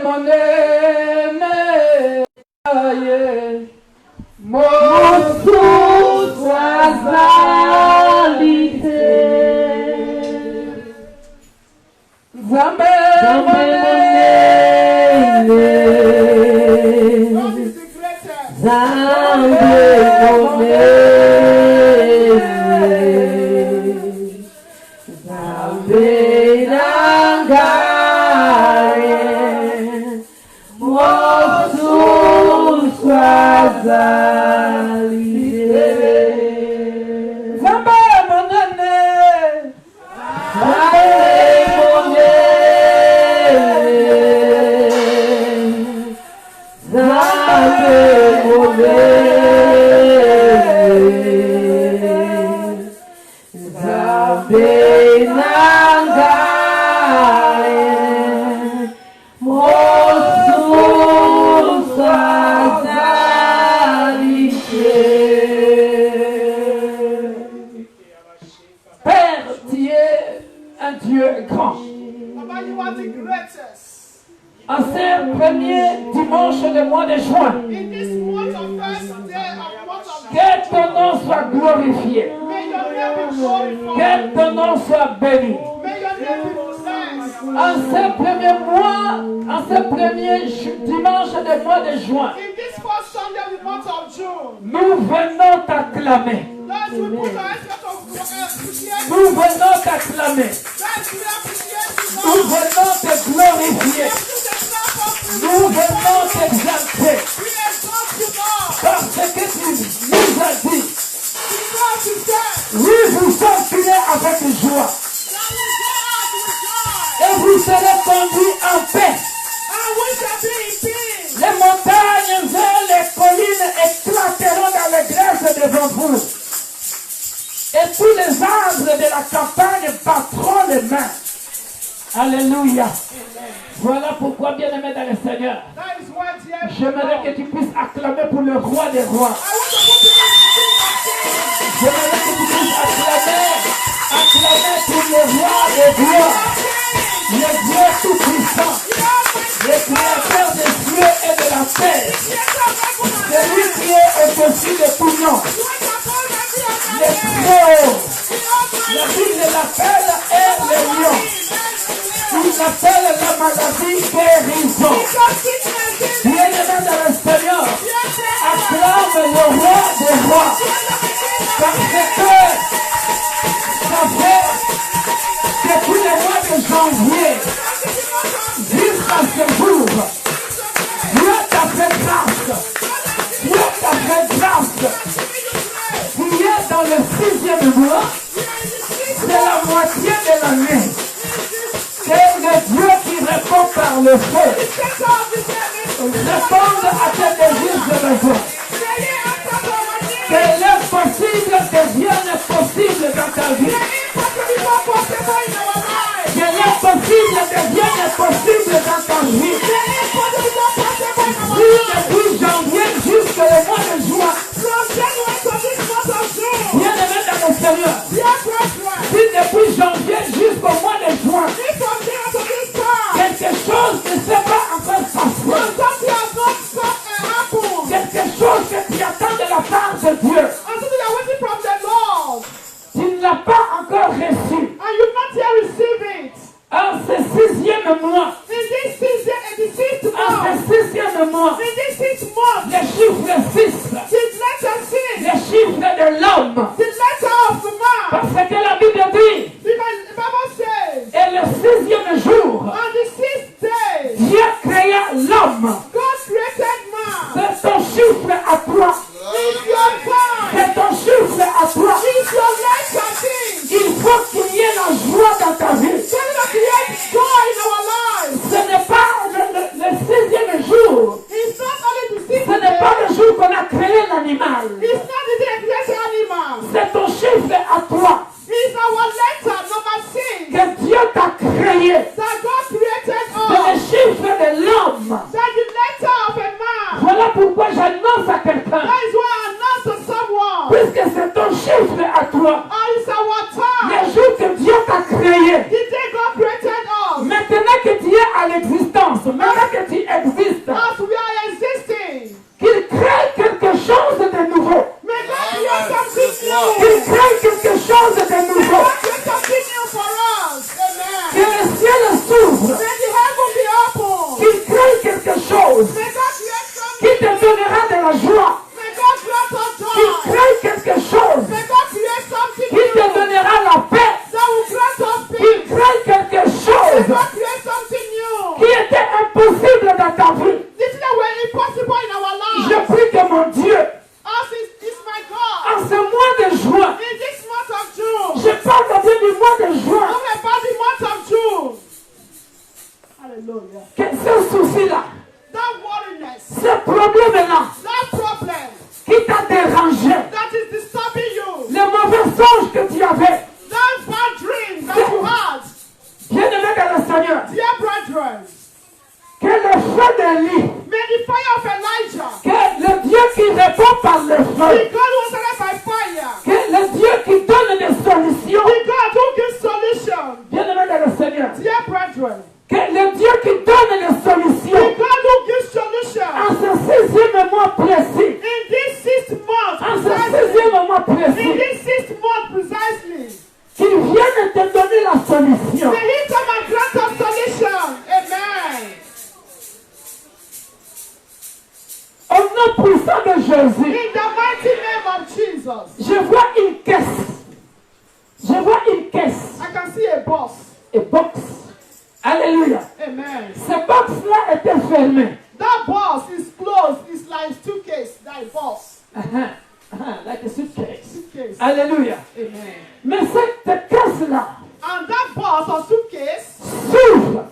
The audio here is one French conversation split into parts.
mon aimé, mon source alité. Zambe mon aimé, Zambe mon aimé, Zambe nangaye, mon source alité. Zambe mon aimé, Zambe mon aimé, Zambe mon aimé, Zambe nangaye, mon source alité. Père, tu es un Dieu grand. Baba, you are the greatest. En ce premier dimanche du mois de juin, In this month of first day of month of que ton nom soit glorifié, may your name be glorified. que ton nom soit béni. May your name be blessed. En ce premier mois, en ce premier dimanche du mois de juin, In this first Sunday of the month of June, nous venons t'acclamer. Lord, we put our effort of appreciation. Nous venons t'acclamer. Lord, we appreciate you, Nous Lord. venons te glorifier. Nous venons t'exalter. We exalt you, Lord. Parce que tu nous as dit, Because you said, oui, vous sortirez avec joie. that we go out with joy. Et vous serez conduits en paix. And we shall be in peace. Les montagnes et les collines éclateront dans les grèces devant vous. Et tous les arbres de la campagne battront les mains. Alléluia. Voilà pourquoi, bien-aimé dans le Seigneur, That is why, dear, j'aimerais que tu puisses acclamer pour le roi des rois. I want to put you in the king of kings. J'aimerais que tu puisses acclamer pour le roi des rois, le Dieu tout-puissant, le créateur des cieux et de la terre, celui qui est au-dessus de tout nom, le Très-Haut. La Bible l'appelle le lion. Il l'appelle la maladie guérison. Bien-aimé dans le Seigneur, acclame le roi des rois. Parce que ça fait depuis le mois de janvier jusqu'à ce jour, Dieu t'a fait grâce. Dieu t'a fait grâce. Tu es dans le 6e mois, c'est la moitié de l'année. C'est le Dieu qui répond par le feu. Réponde à tes désirs de besoin. Que l'impossible devienne possible dans ta vie. Que l'impossible devienne possible dans ta vie. Si depuis janvier jusqu'au mois de juin, bien-aimé dans le Seigneur, si depuis janvier jusqu'au mois de juin, quelque chose ne s'est pas encore passé, quelque chose que tu attends de la part de Dieu, tu ne l'as pas encore reçu. En ce 6e mois, le chiffre 6, le chiffre de l'homme. Parce que la Bible dit, et le 6e jour, Dieu créa l'homme. C'est ton chiffre à toi. C'est ton chiffre à toi. Il faut qu'il y ait la joie dans ta vie. Ce n'est pas le 6e jour. Ce n'est pas le jour qu'on a créé l'animal. C'est ton chiffre à toi. Que Dieu t'a créé. C'est le chiffre de l'homme. souci-là, that worriness, ce problème-là that problem qui t'a dérangé, that is disturbing you, les mauvais songes que tu avais, that bad dream that you had, bien-aimé dans le Seigneur, dear brethren, que le feu d'Élie, may the fire of Elijah, que le Dieu qui répond par le the feu, God who answered by fire, que le Dieu qui donne des solutions, the God who gives solution, bien-aimé dans le Seigneur, dear brethren, que le Dieu qui donne des the solutions, God who gives solution, en ce 6e mois précis, in this 6th month, en ce precisely, 6e mois in précis, this 6th month precisely, qu'il vienne te donner la solution. may He come and grant us solution. Amen. Au nom puissant de Jésus, In the mighty name of Jesus, je vois une caisse. Je vois une caisse I can see a box. et box. Alléluia. Amen. Ce box-là était fermé. That box is closed. It's like suitcase. That box. Like a suitcase. Suitcase. Alléluia. Amen. Mais cette caisse-là And that box or suitcase s'ouvre.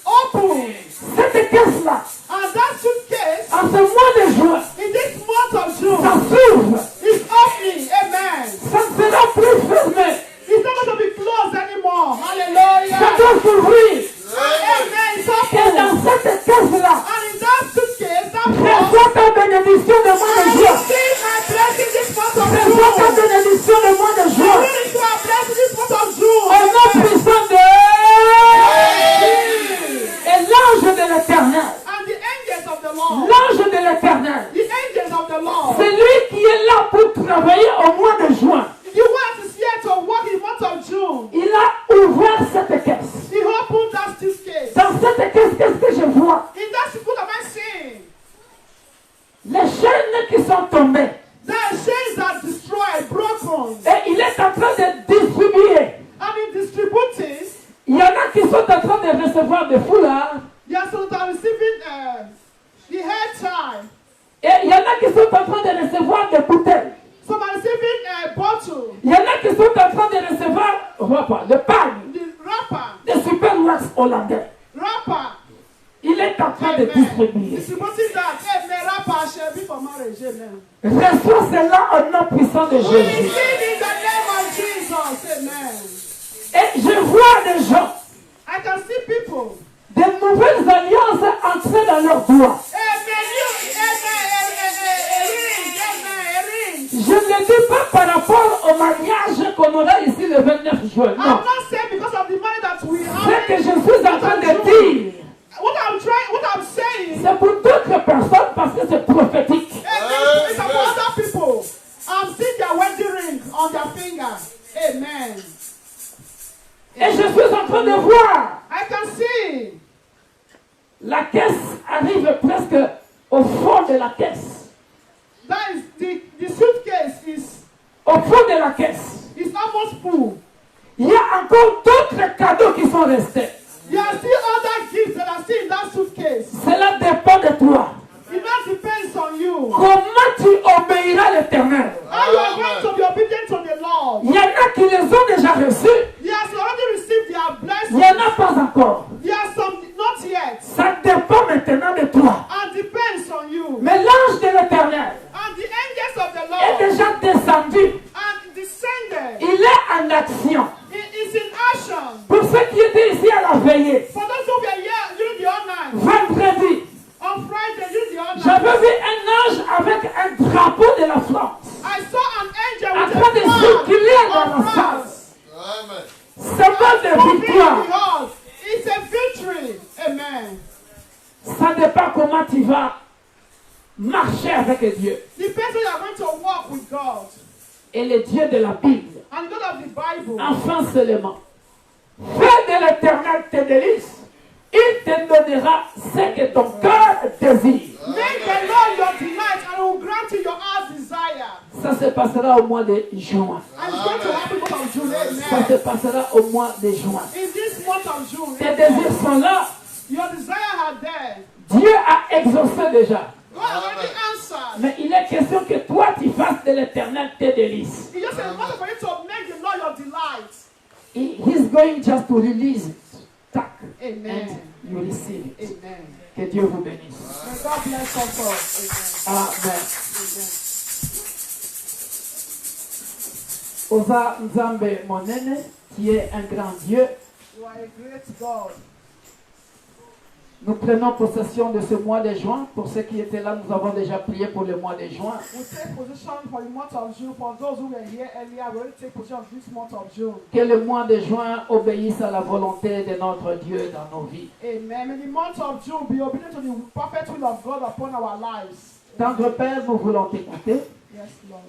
open. Cette caisse-là, And that suitcase en ce mois de juin, in this month of ça June s'ouvre. is opening. Amen. Ça ne sera plus fermé. It's not going to be closed anymore. Ça Hallelujah. doit s'ouvrir. Amen. It's Et open. dans cette caisse-là, And in that suitcase, that box, reçois ta bénédiction de mois I de juin. receive my blessing this month of Reçois ta June. bénédiction de mois de juin. Really to our blessing this month of June. Au nom Amen. puissant de et l'ange de l'éternel. And the angels of the Lord, L'ange de l'éternel. the angels of the Lord, C'est lui qui est là pour travailler au mois de juin. the one is here to work in the month of June. Il a ouvert cette caisse. He opened that suitcase. Dans cette caisse, qu'est-ce que je vois? In that suitcase, what am I saying? Les chaînes qui sont tombées. The chains are destroyed, broken. Et il est en train de distribuer. And in distributing, Il y en a qui sont en train de recevoir des foulards. they are sort of receiving the hair tie. Et il y en a qui sont en train de recevoir des bouteilles. Some are receiving a bottle, Il y en a qui sont en train de recevoir le pagne, the wrapper, des super wax hollandais. wrapper. Il est en train de Amen. distribuer. Distributing that. Amen. Wrapper shall be for marriage. Amen. Reçois cela au nom puissant de We Jésus. receive in the name of Jesus. Amen. Et je vois des gens, I can see people. des nouvelles alliances entrer dans leurs doigts. Amen. A ring. Je ne dis pas par rapport au mariage qu'on aura ici le 29 juin. I'm Non. not saying because of the money that we Ce que have. je suis en train de dire, What I'm saying, c'est pour d'autres personnes parce que c'est prophétique. amen, it's for other people. I'm seeing their wedding ring on their finger. Amen. Et je suis en train de voir. I can see. La caisse arrive presque au fond de la caisse. That is the suitcase is Au fond de la caisse. almost full. Il y a encore d'autres cadeaux qui sont restés. There are still other gifts that are still in that suitcase. Cela dépend de toi. It not depends on you. Comment tu obéiras à l'Éternel? How you are going to be obedient to the Lord. Il y en a qui les ont déjà reçus. They have already received their Il blessing. n'y en a pas encore. There are some not yet. Ça dépend maintenant de toi. And depends on you. Mais l'ange de l'Éternel And the angels of the est Lord déjà descendu. and descended. Il est en action. It is in action. Pour ceux qui étaient ici à la veillée, For those who were here during the all night, vendredi, on Friday during the all night, j'avais vu un ange avec un drapeau de la France I saw an angel en with train de a circuler dans flag la of salle. France. Symbole de Moving victoire. the earth. It's a victory. Amen. Ça dépend comment tu vas marcher avec Dieu. Depends how you are going to walk with God. Et le Dieu de la Bible, And God of the Bible. enfin seulement, fais de l'Éternel tes délices. Il te donnera ce que ton cœur désire. Make the Lord your delight and he will grant you your heart's desire. Ça se passera au mois de juin. And it's going to happen in the month of June. Ça se Amen. passera au mois de juin. In this month of June, Tes désirs sont là. your desire are there. Dieu a exaucé déjà. God already answered. Mais il est question que toi, tu fasses de l'Éternel tes délices. He just said, "It's for you to make the Lord your delight." He's going just to release it. Tac. Amen. And you receive it. Amen. Que Dieu vous bénisse. May God bless us all. Amen. Amen. Oza Nzambe Monene, qui est un grand Dieu. You are a great God. Nous prenons possession de ce mois de juin. Pour ceux qui étaient là, nous avons déjà prié pour le mois de juin. We take position for the month of June. For those who were here earlier, we will take position of this month of June. Que le mois de juin obéisse à la volonté de notre Dieu dans nos vies. Amen. May the month of June be obedient to the perfect will of God upon our lives. Tendre Père, nous voulons t'écouter. Yes, Lord.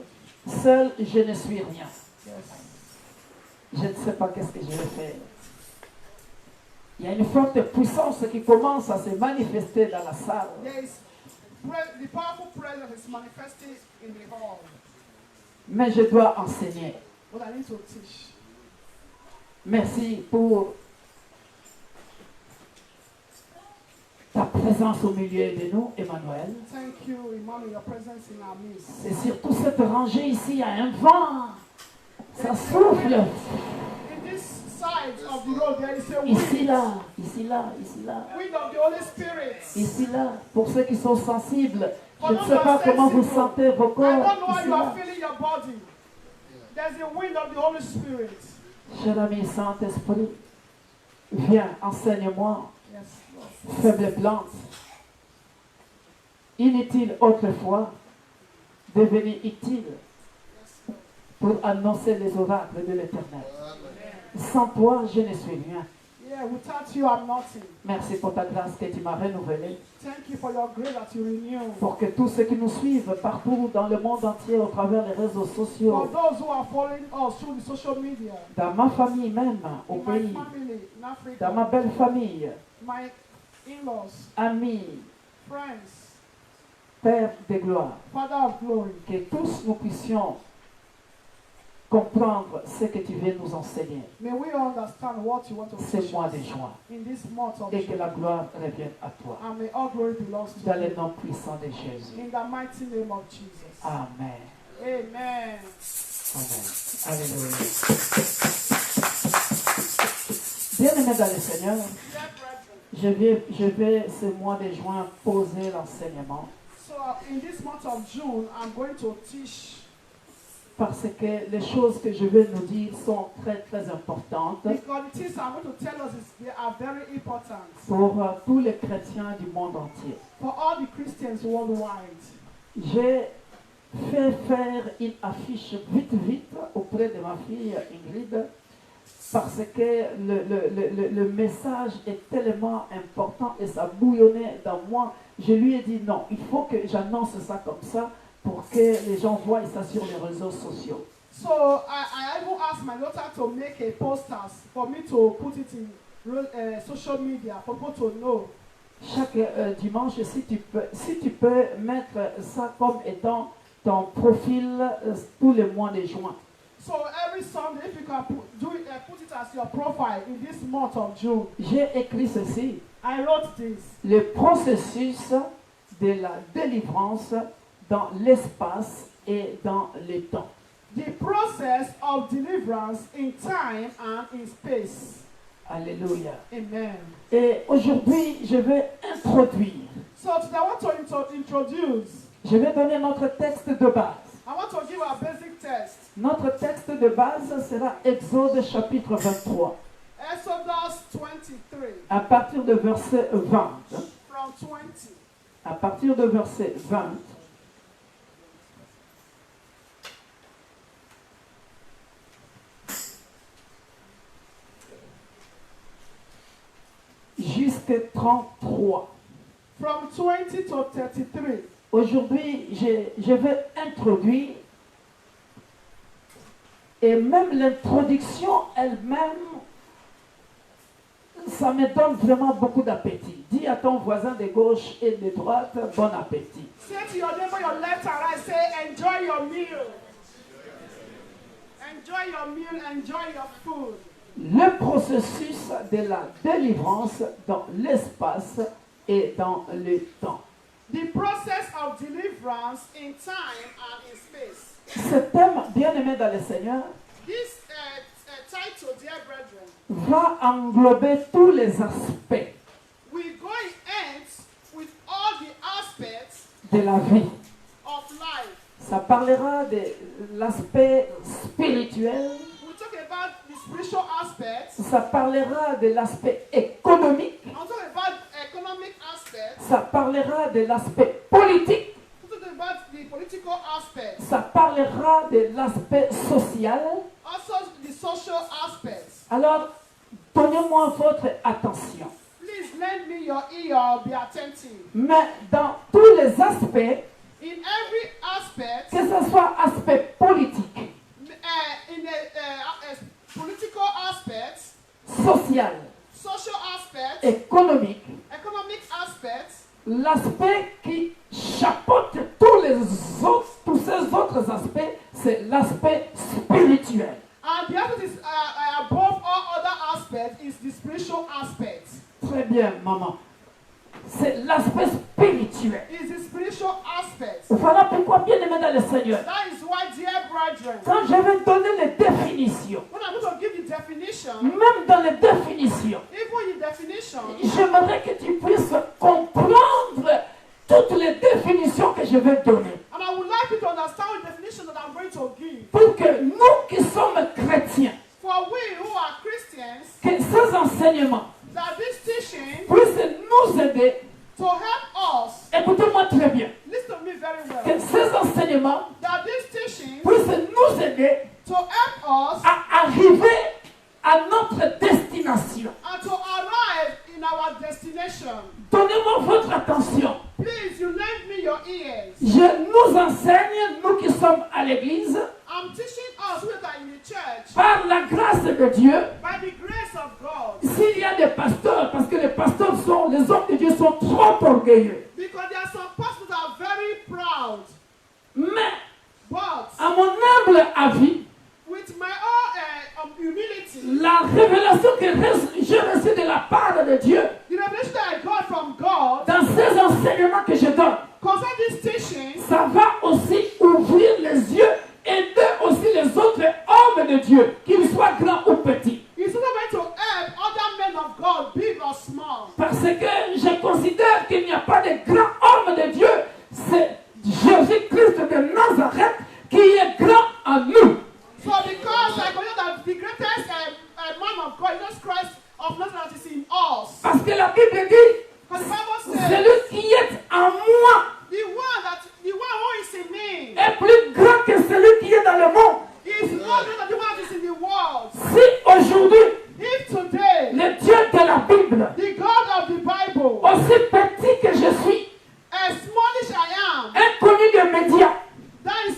Seul, je ne suis rien. Yes. Je ne sais pas qu'est-ce que je vais faire. Il y a une forte puissance qui commence à se manifester dans la salle. There is the powerful presence is manifesting in the hall. Mais je dois enseigner. But I need to teach. Merci pour ta présence au milieu de nous, Emmanuel. Thank you, Emmanuel, your presence in our midst. Et surtout cette rangée ici, il y a un vent. Ça souffle. In this side of the road, there is a Ici, wind. là, ici, là, ici, là. Wind of the Holy Spirit. Ici, là. Pour ceux qui sont sensibles, je For ne those sais who pas are comment vous sensible, sentez vos I corps. don't know how Ici, you are là. feeling your body. There's a wind of the Holy Spirit. Cher ami Saint-Esprit, viens, enseigne-moi. Yes, Lord. Faible plante. Inutile autrefois, devenu utile pour annoncer les oracles de l'Éternel. Sans toi, je ne suis rien. Yeah, without you, I'm nothing. Merci pour ta grâce que tu m'as renouvelée. Thank you for your grace that you renew. Pour que tous ceux qui nous suivent partout dans le monde entier, au travers des réseaux For sociaux, those who are following us through the social media, dans ma famille même, au in my pays, family, in dans ma Africa, belle famille, my in-laws, amis, friends, Père de gloire, Father of glory, que tous nous puissions comprendre ce que tu veux nous enseigner may we understand what you want to ce teach mois us de juin in this month of et que June. la gloire revienne à toi. And may all glory belongs to Dans le you. nom puissant de Jésus. In the mighty name of Jesus. Amen. Amen. Amen. Alléluia. Bien-aimés dans le Seigneur, Dear brethren, je vais ce mois de juin poser l'enseignement so in this month of June, I'm going to teach parce que les choses que je vais nous dire sont très très importantes because the things I'm going to tell us is they are very important pour tous les chrétiens du monde entier. for all the Christians worldwide. J'ai fait faire une affiche vite auprès de ma fille Ingrid parce que le message est tellement important et ça bouillonnait dans moi. Je lui ai dit non, il faut que j'annonce ça comme ça pour que les gens voient ça sur les réseaux sociaux. So I even asked my daughter to make a posters for me to put it in social media for people to know. Chaque dimanche, si tu peux mettre ça comme étant ton profil tous les mois de juin. So every Sunday, if you can put it as your profile in this month of June. J'ai écrit ceci, I wrote this. le processus de la délivrance dans l'espace et dans le temps. The process of deliverance in time and in space. Alléluia. Amen. Et aujourd'hui, je vais introduire, So today I want to introduce. je vais donner notre texte de base. I want to give a basic text. Notre texte de base sera Exode chapitre 23, Exodus 23 à partir de verset 20. from 20. À partir de verset 20, jusqu'à 33. From 20 to 33. Aujourd'hui, je vais introduire, et même l'introduction elle-même, ça me donne vraiment beaucoup d'appétit. Dis à ton voisin de gauche et de droite, bon appétit. Say to your neighbor, your left and right, say, enjoy your meal. Enjoy your meal, enjoy your food. Le processus de la délivrance dans l'espace et dans le temps. The process of deliverance in time and in space. Ce thème, bien-aimé dans le Seigneur, This title, dear brethren, va englober tous les aspects we go in ends de la vie. of life. Ça parlera de l'aspect spirituel. We talk about the spiritual aspects. Ça parlera de l'aspect économique. I'll talk about economic aspects. Ça parlera de l'aspect politique. We'll talk about the political aspects. Ça parlera de l'aspect social. Also the social aspects. Alors, donnez-moi votre attention. Please lend me your ear, be attentive. Mais dans tous les aspects, In every aspect, que ce soit aspect politique, in the political aspects, social, social aspects, économique, economic aspects, l'aspect qui chapeaute tous ces autres aspects, c'est l'aspect spirituel. and the other is above all other aspects is the spiritual aspect. Très bien, maman. C'est l'aspect spirituel. Is the spiritual aspect. Voilà pourquoi, bien aimé dans le Seigneur, That is why, dear brethren, quand je vais donner les définitions, when I'm going to give the definition, même dans les définitions, even in definition, j'aimerais que tu puisses comprendre toutes les définitions que je vais donner. and I would like you to understand the definition that I'm going to give. Pour que nous qui sommes chrétiens, For we who are Christians, que ces enseignements that this teaching puissent nous aider. to help us, Écoutez-moi très bien. listen to me very well, Que ces enseignements that this teaching puissent nous aider to help us à arriver à notre destination. and to arrive in our destination. Donnez-moi votre attention. Please, you lend me your ears. Je nous enseigne, nous qui sommes à l'église, I'm teaching us who are in the church par la grâce de Dieu. by the grace of God. S'il y a des pasteurs, parce que les pasteurs sont, les hommes de Dieu sont trop orgueilleux. Because there are some pastors that are very proud. Mais, But à mon humble avis, with my own humility, la révélation que j'ai reçue de la part de Dieu, the revelation that I got from God dans ces enseignements que je donne, concerning this teaching, ça va aussi ouvrir les yeux, aider aussi les autres hommes de Dieu, qu'ils soient grands ou petits. is also going to help other men of God, big or small. Parce que je considère qu'il n'y a pas de grands hommes de Dieu, c'est Jésus-Christ de Nazareth qui est grand en nous. So because I believe that the greatest man of God, Jesus Christ of Nazareth, is in us. Parce que la Bible dit, Because the Bible says, celui qui est en moi the one who is in me est plus grand que celui qui est dans le monde. is larger than the one that is in the world. Si aujourd'hui, If today, le Dieu de la Bible, the God of the Bible, aussi petit que je suis, as smallish I am, inconnu des médias, that is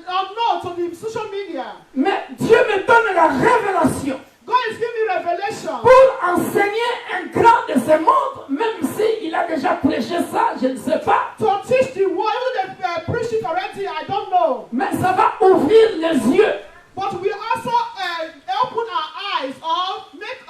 unknown to the social media, mais Dieu me donne la révélation God is giving me revelation pour enseigner un grand de ce monde, même s'il a déjà prêché ça, je ne sais pas. to teach the world. Even they preached it already, I don't know. Mais ça va ouvrir les yeux. But we also open our eyes or make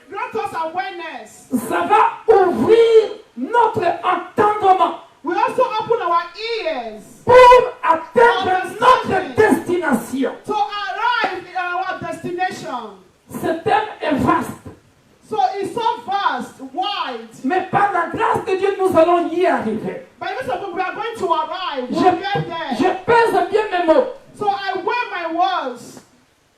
grant us awareness. Ça va ouvrir notre entendement We also open our ears pour atteindre notre destination. to arrive in our destination. Ce thème est vaste, So it's so vast, wide. mais par la grâce de Dieu, nous allons y arriver. By the way, we are going to arrive. Je, We'll get there. je pèse bien mes mots. So I weigh my words.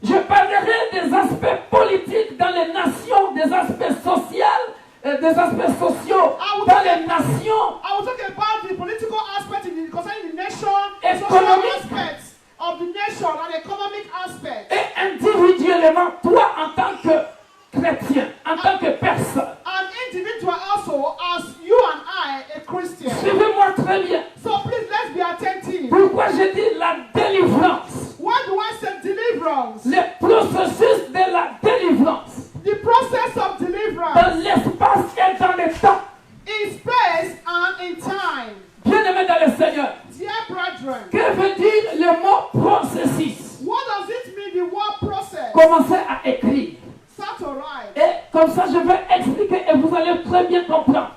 Je parlerai des aspects politiques dans les nations, des aspects sociaux, des aspects sociaux dans les nations. I will talk about the political aspect concerning the nation, the social Economic. aspects of the nation, and economic aspects. Et individuellement, toi en tant que chrétien, en tant que personne. An individual also, as you and I, a Christian. Suivez-moi très bien. So please, let's be attentive. Pourquoi je dis la délivrance? Why do I say deliverance? Le processus de la délivrance The process of deliverance dans l'espace et dans le temps. in space and in time. Bien-aimés dans le Seigneur, Dear brethren, que veut dire le mot processus? what does it mean, the word process? Commencez à écrire. Start to write. Et comme ça, je vais expliquer et vous allez très bien comprendre.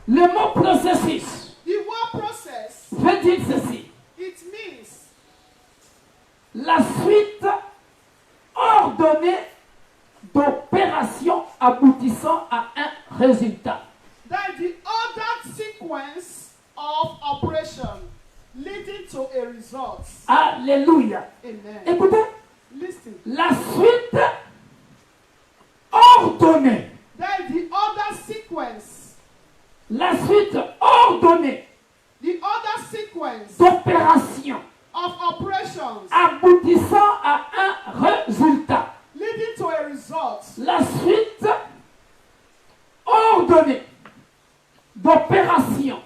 Le mot processus The word process, veut dire ceci. it means La suite ordonnée d'opérations aboutissant à un résultat. that the ordered sequence of operation leading to a result. Alléluia. Amen. Écoutez, Listen. la suite ordonnée. Then the other sequence. La suite ordonnée The other sequence d'opérations of operations aboutissant à un résultat. leading to a result. La suite ordonnée d'opérations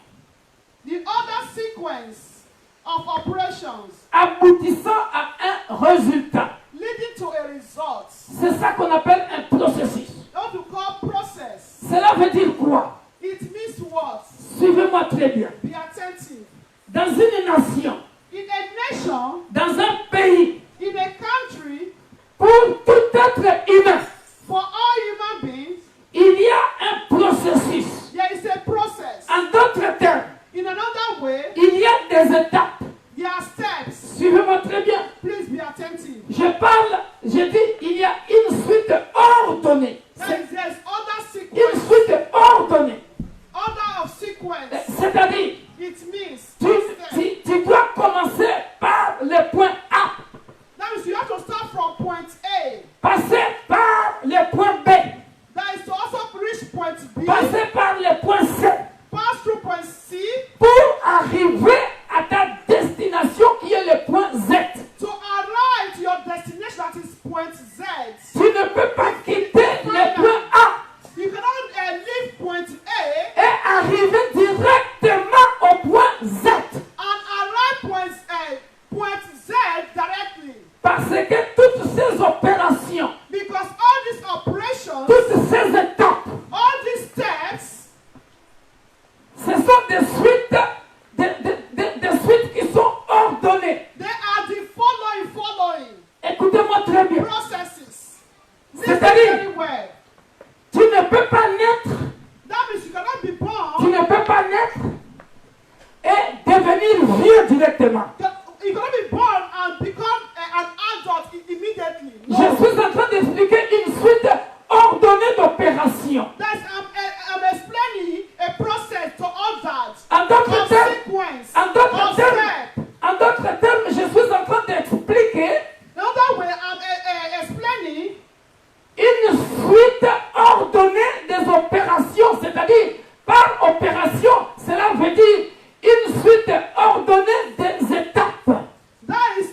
The other sequence of operations aboutissant à un résultat. leading to a result. C'est ça qu'on appelle un processus. What you call process. Cela veut dire quoi? It means what? Suivez-moi très bien. Be attentive. Dans une nation, In a nation, dans un pays, in a country, pour tout être humain, for all human beings, il y a un processus. there is a process. En d'autres termes, In another way, il y a des étapes. there are steps. Suivez-moi très bien. Please be attentive. Je dis, il y a une suite ordonnée. There's other Une sequence. suite ordonnée. Order of sequence. C'est-à-dire, It means tu dois commencer par le point A, that means you have to start from point A. passer par le point B, That is to also reach point B. passer par le point C, Pass through point C pour arriver à ta destination qui est le point Z. to arrive to your destination, that is point Z. Tu ne peux pas quitter le point A You cannot leave point A et arriver directement au point Z. and arrive point Z directly. Parce que toutes ces opérations, Because all these operations, toutes ces étapes, all these steps, ce sont des suites qui sont ordonnées. they are the following Écoutez-moi très bien. processes. Listen C'est-à-dire, very well. tu ne peux pas naître, That means you cannot be tu born, ne peux pas naître et devenir vieux directement. you cannot be born and become an adult immediately. Je No. suis en train d'expliquer une suite ordonnée d'opérations. I'm explaining a process to all that. En d'autres Of termes, sequence. en d'autres Of termes, step. en d'autres termes, je suis en train d'expliquer Another way, I'm explaining une suite ordonnée des opérations, c'est-à-dire par opération, cela veut dire une suite ordonnée des étapes. that is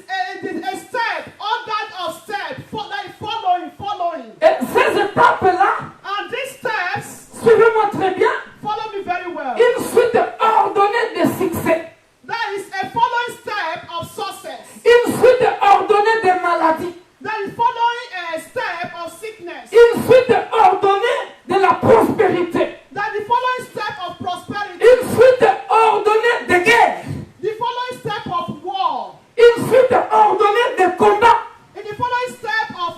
a step, ordered of step, following. Et ces étapes-là, And these steps, suivez-moi très bien, follow me very well. une suite ordonnée de succès, That is a following step of success. une suite ordonnée de maladies, That is following a step of sickness. une suite ordonnée de la prospérité, That the following step of prosperity. une suite ordonnée de guerre, The following step of war. une suite ordonnée de combat, In the following step of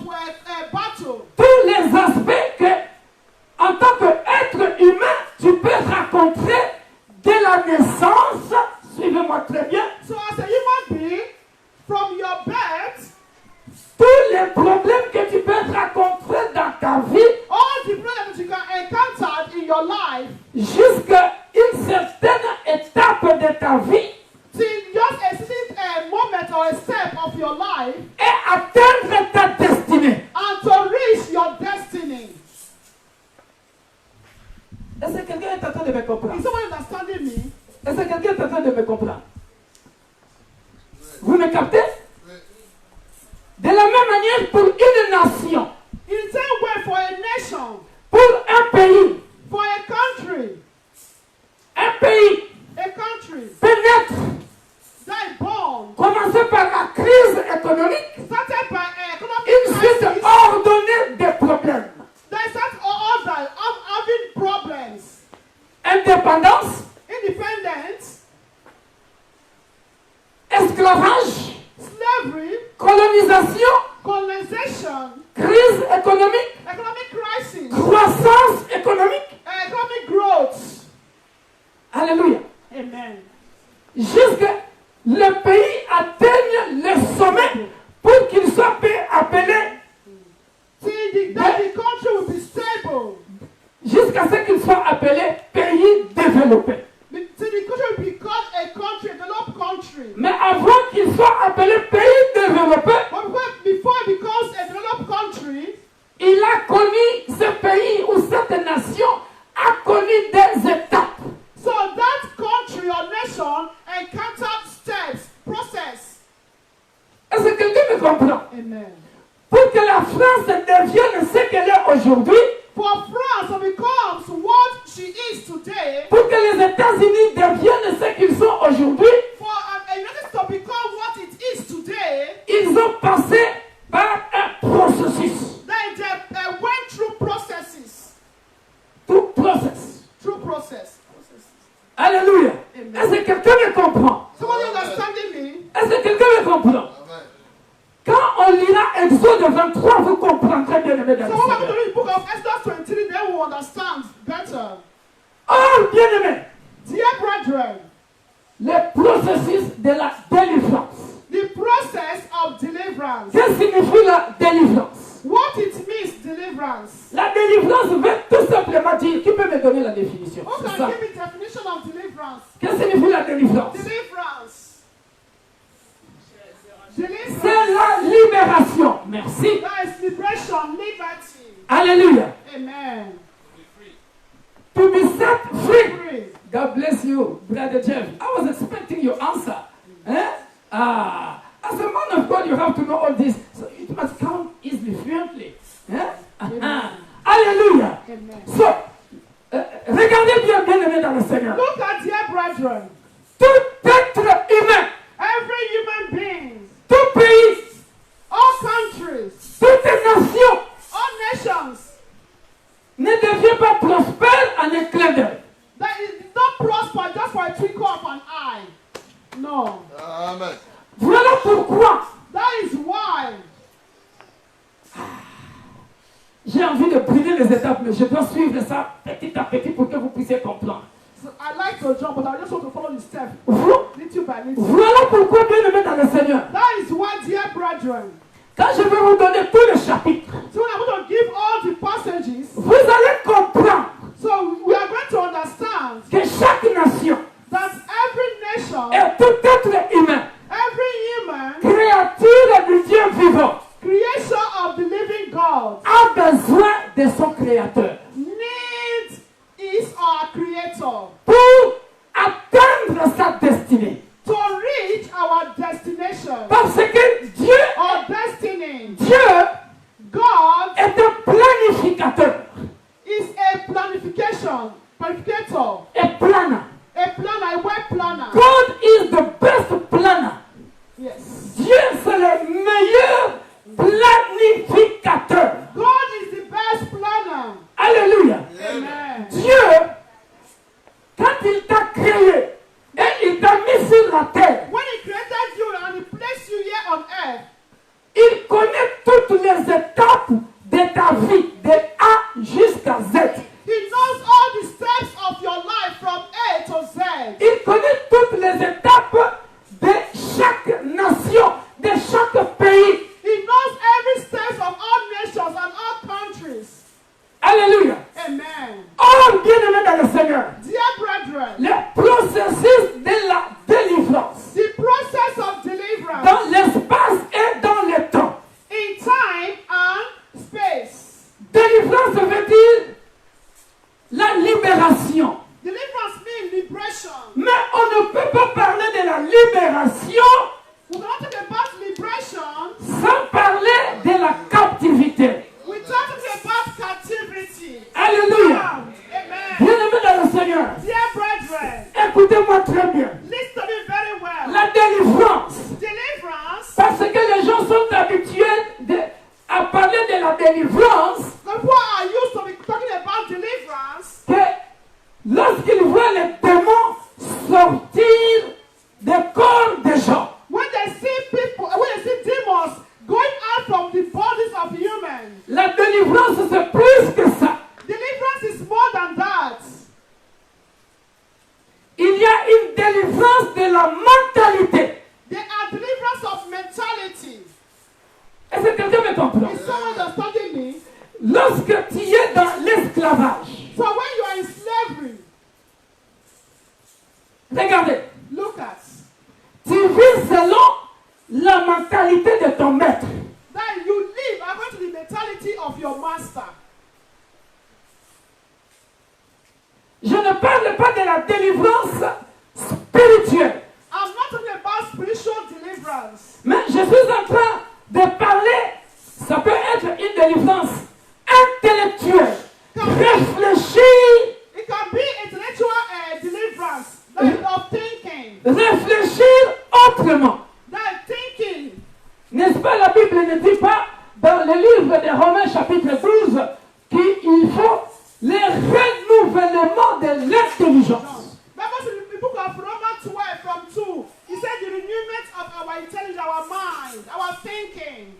battle. tous les aspects que, en tant qu'être humain, tu peux rencontrer dès la naissance. Suivez-moi très bien. So as a human being, from your birth, Tous les problèmes que tu peux rencontrer dans ta vie, all the problems you can encounter in your life, jusqu'à une certaine étape de ta vie, till just a certain moment or a step of your life, et atteindre ta destinée. and to reach your destiny. Est-ce que quelqu'un est en train de me comprendre? Is someone understanding me? Est-ce que quelqu'un est en train de me comprendre? Vous me captez? De la même manière, pour une nation, In the same way, for a nation, pour un pays for a country peut naître, that is born, commencer par la crise économique, started by une economic suite crisis, ordonnée des problèmes. that start all that having problems, Indépendance, independence, esclavage, slavery, colonisation, colonization, crise économique, economic crisis, croissance économique. economic growth. Alléluia. Amen. Jusqu'à le pays atteigne le sommet pour qu'il soit appelé, Till the country will be stable. jusqu'à ce qu'il soit appelé pays développé. Till the country will be liberation encountered steps, process. Est-ce que quelqu'un me comprend? Amen. Pour que la France devienne ce qu'elle est aujourd'hui, For France to become what she is today, pour que les États-Unis deviennent ce qu'ils sont aujourd'hui, for United States to become what it is today, ils ont passé par un processus. they went through processes. Tout process. Through process. Alléluia. Amen. Est-ce que quelqu'un me comprend? Somebody understanding me? Est-ce que quelqu'un me comprend? Quand on lira Exode 23, vous comprendrez bien aimé dans le So when we Seigneur. go to the book of Exodus 23, then we will understand better. Oh, bien aimé, Dear brethren, le processus de la délivrance. the process of deliverance. Qu'est-ce que signifie la délivrance? What it means, deliverance. La délivrance veut tout simplement dire, qui peut me donner la définition? Who C'est can ça. give me definition of deliverance? Qu'est-ce que signifie la délivrance? Deliverance. C'est Deliverance. la libération. Merci. That is liberation, liberty. Alléluia. Amen. To be set free. Free. God bless you, Brother Jeff. I was expecting your answer. Eh? As a man of God, you have to know all this. So it must come easily, fluently. Eh? Alléluia. Amen. So, regardez bien, bien aimé dans le Seigneur. Look at dear brethren. Tout être humain, Every human being, tout pays, all countries, toute nation all nations, ne devient pas prospère en un clin d'œil. that is not prosper just for a twinkle of an eye. No. Amen. Voilà pourquoi That is why j'ai envie de brûler les étapes, mais je dois suivre ça petit à petit pour que vous puissiez comprendre. so I like to jump, but I just want to follow the steps little by little. Voilà pourquoi, bien aimé dans le Seigneur, That is why, dear brethren, quand je vais vous donner tous les chapitres, so when I'm going to give all the passages, vous allez comprendre so we are going to understand que chaque nation that every nation, et tout être humain, every human, créature du Dieu vivant, creation of the living God, a besoin de son Créateur needs is our creator pour atteindre sa destinée. to reach our destination Parce que Dieu, or destiny. Dieu God est un planificateur is a planificator, et planner. a planner, a web planner. God is the best planner. Yes. Dieu, c'est le meilleur planificateur. God is the best planner. Alléluia. Amen. Dieu, quand il t'a créé et il t'a mis sur la terre, When he created you and he placed you here on earth, il connaît toutes les étapes de ta vie, de A jusqu'à Z. he knows all the steps of your life from A to Z. Il connaît toutes les étapes de chaque nation, de chaque pays. He knows every step of all nations and all countries. Alléluia. Amen. Oh, bien-aimé dans le Seigneur, Dear brethren, le processus de la délivrance the process of deliverance dans l'espace et dans le temps. in time and space. Délivrance veut dire la libération. Deliverance means liberation. Mais on ne peut pas parler de la libération We cannot talk about liberation sans parler de la captivité. without talking about captivity. Alléluia. Amen. Bien-aimé dans le Seigneur, Dear brethren, écoutez-moi très bien. listen to me very well. La délivrance, Deliverance, parce que les gens sont habitués à parler de la délivrance, the people are used to be talking about deliverance. que lorsqu'ils voient les démons sortir des corps des gens, When they see people, when they see demons going out from the bodies of humans, la délivrance c'est plus que ça. deliverance is more than that. Il y a une délivrance de la mentalité. They are deliverance of mentality. Est-ce que quelqu'un me comprend? Is someone understanding me? Lorsque tu es dans l'esclavage, So when you are in slavery, regardez, look at tu vis selon la mentalité de ton maître. that you live according to the mentality of your master. Je ne parle pas de la délivrance spirituelle. focus, that of thinking, réfléchir autrement. that thinking. N'est-ce pas, la Bible ne dit pas dans le livre des Romains chapitre 12 qu'il faut le renouvellement de l'intelligence. Bible in the book of Romans 12 from 2, he said the renewment of our intelligence, our mind, our thinking.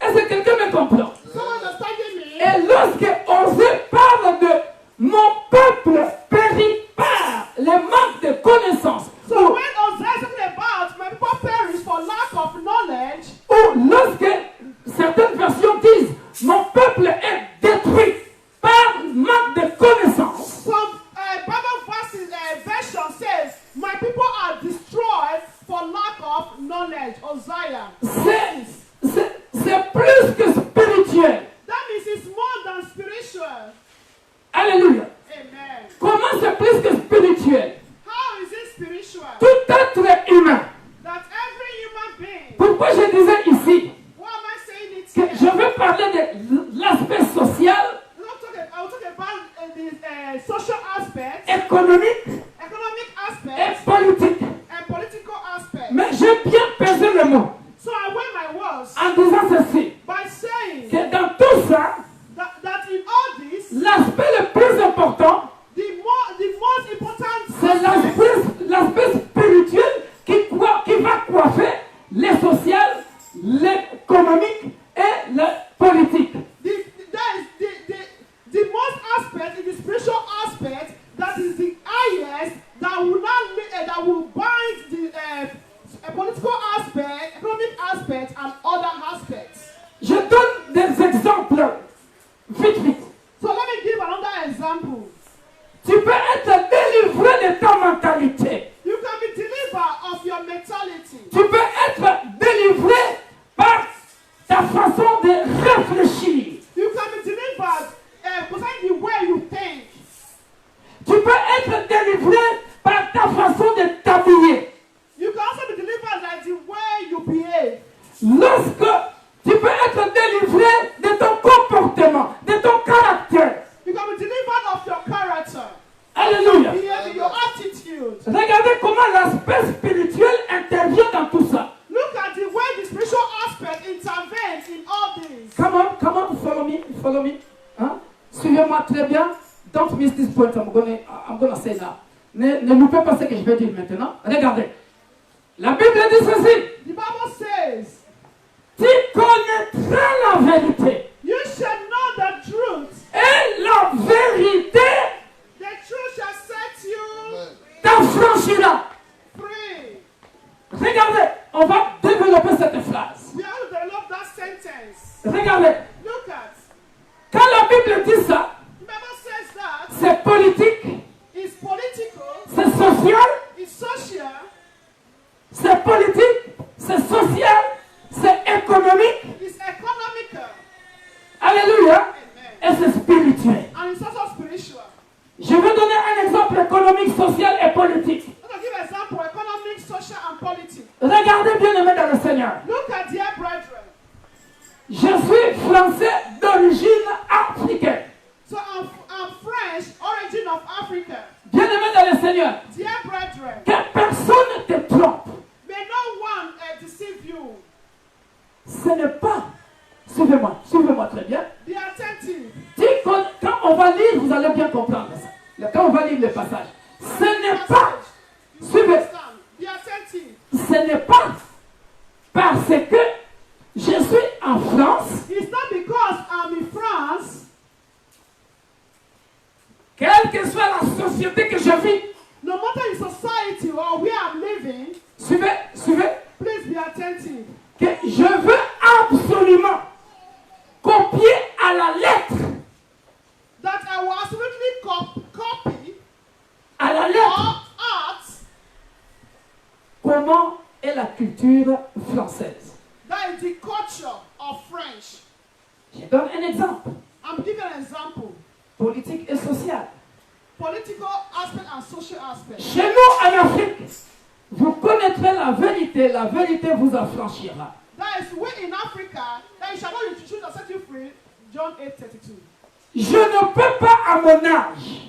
Est-ce que quelqu'un me comprend? Someone understanding me? Et lorsque Osée parle de mon peuple périt par le manque de connaissances, So when Hosea is talking about my people perish for lack of knowledge, ou lorsque certaines versions disent mon peuple est détruit par manque de connaissances, some Bible verses version says my people are destroyed for lack of knowledge. Hosea. c'est plus que spirituel. That means it's more than spiritual. Alléluia. Amen. Comment c'est plus que spirituel? How is it spiritual? Tout être humain. That every human being. Pourquoi je disais ici Why am I saying it que here? je veux parler de l'aspect social, I will talk about the social aspect, économique economic et aspect, politique. and political aspect. Mais j'ai bien pesé le mot So I weigh my words en disant ceci, by saying que dans tout ça, that in all this, l'aspect le plus important, the most important c'est aspect l'aspect spirituel qui va coiffer les social, l'économique et le politique. the most aspect in the spiritual aspect that is the highest that will not that will bind the political aspect, economic aspect, and other aspects. Je donne des exemples vite. So let me give another example. Tu peux être délivré de ta mentalité. You can be delivered of your mentality. Tu peux être délivré par ta façon de réfléchir. You can be delivered concerning the way you think. Tu peux être délivré par ta façon de t'habiller. You can also be delivered like the way you behave. Lorsque tu peux être délivré de ton comportement, de ton caractère. You can be delivered of your character, Alléluia. behavior, your attitude. Regardez comment l'aspect spirituel intervient dans tout ça. Look at the way the spiritual aspect intervenes in all this. Come on, follow me. Hein? Suivez-moi très bien. Don't miss this point. I'm gonna say now. Ne loupez pas ce que je vais dire maintenant. Regardez. La Bible dit ceci. The Bible says, Tu connaîtras la vérité. you shall know the truth. Et la vérité The truth shall set you t'affranchira. free. Regardez, on va développer cette phrase. We have to develop that sentence. Regardez, Look at. quand la Bible dit ça, The Bible says that c'est politique, it's political, c'est social, it's social, c'est politique, c'est social, c'est économique. it's economical, Alléluia. amen, Et c'est spirituel. and it's also spiritual. Je vais donner un exemple économique, social et politique. Let me give an example: economic, social, and politics. Regardez bien aimé dans le Seigneur. Look at dear brethren. Je suis français d'origine africaine. So I'm French, origin of Africa. Bien aimé dans le Seigneur. Dear brethren, Que personne ne te trompe. may no one deceive you. Ce n'est pas. Suivez-moi très bien. Be attentive. Quand on va lire, vous allez bien comprendre ça. Quand on va lire le passage, ce n'est pas. You Suivez. understand? Be attentive. Ce n'est pas parce que je suis en France, It's not because I'm in France, quelle que soit la société que je vis. no matter the society or where I'm living, Suivez. please be attentive. Que je veux absolument copier à la lettre. That I will absolutely copy À la or lettre. art Comment est la culture française? that is the culture of French. Je donne un exemple. I'm giving an example. Politique et social. Political aspect and social aspect. Chez nous en Afrique, vous connaîtrez la vérité vous affranchira. That is way in Africa that you shall know the truth that set you free. John 8:32. Je ne peux pas à mon âge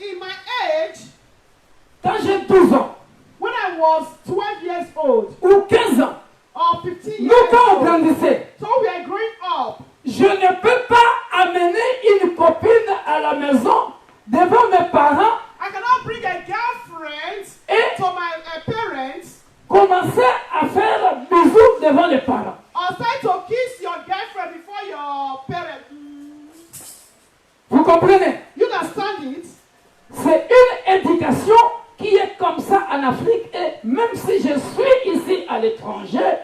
In my age, 12 ans, When I was 12 years old ou 15 ans, or 15 nous years quand on old, grandissait, so we are growing up. je ne peux pas amener une copine à la maison devant mes parents I cannot bring a girlfriend et to my parents commencer à faire bisous devant les parents. or try to kiss your girlfriend before your parents. Vous comprenez? You understand it? C'est une éducation qui est comme ça en Afrique et même si je suis ici à l'étranger,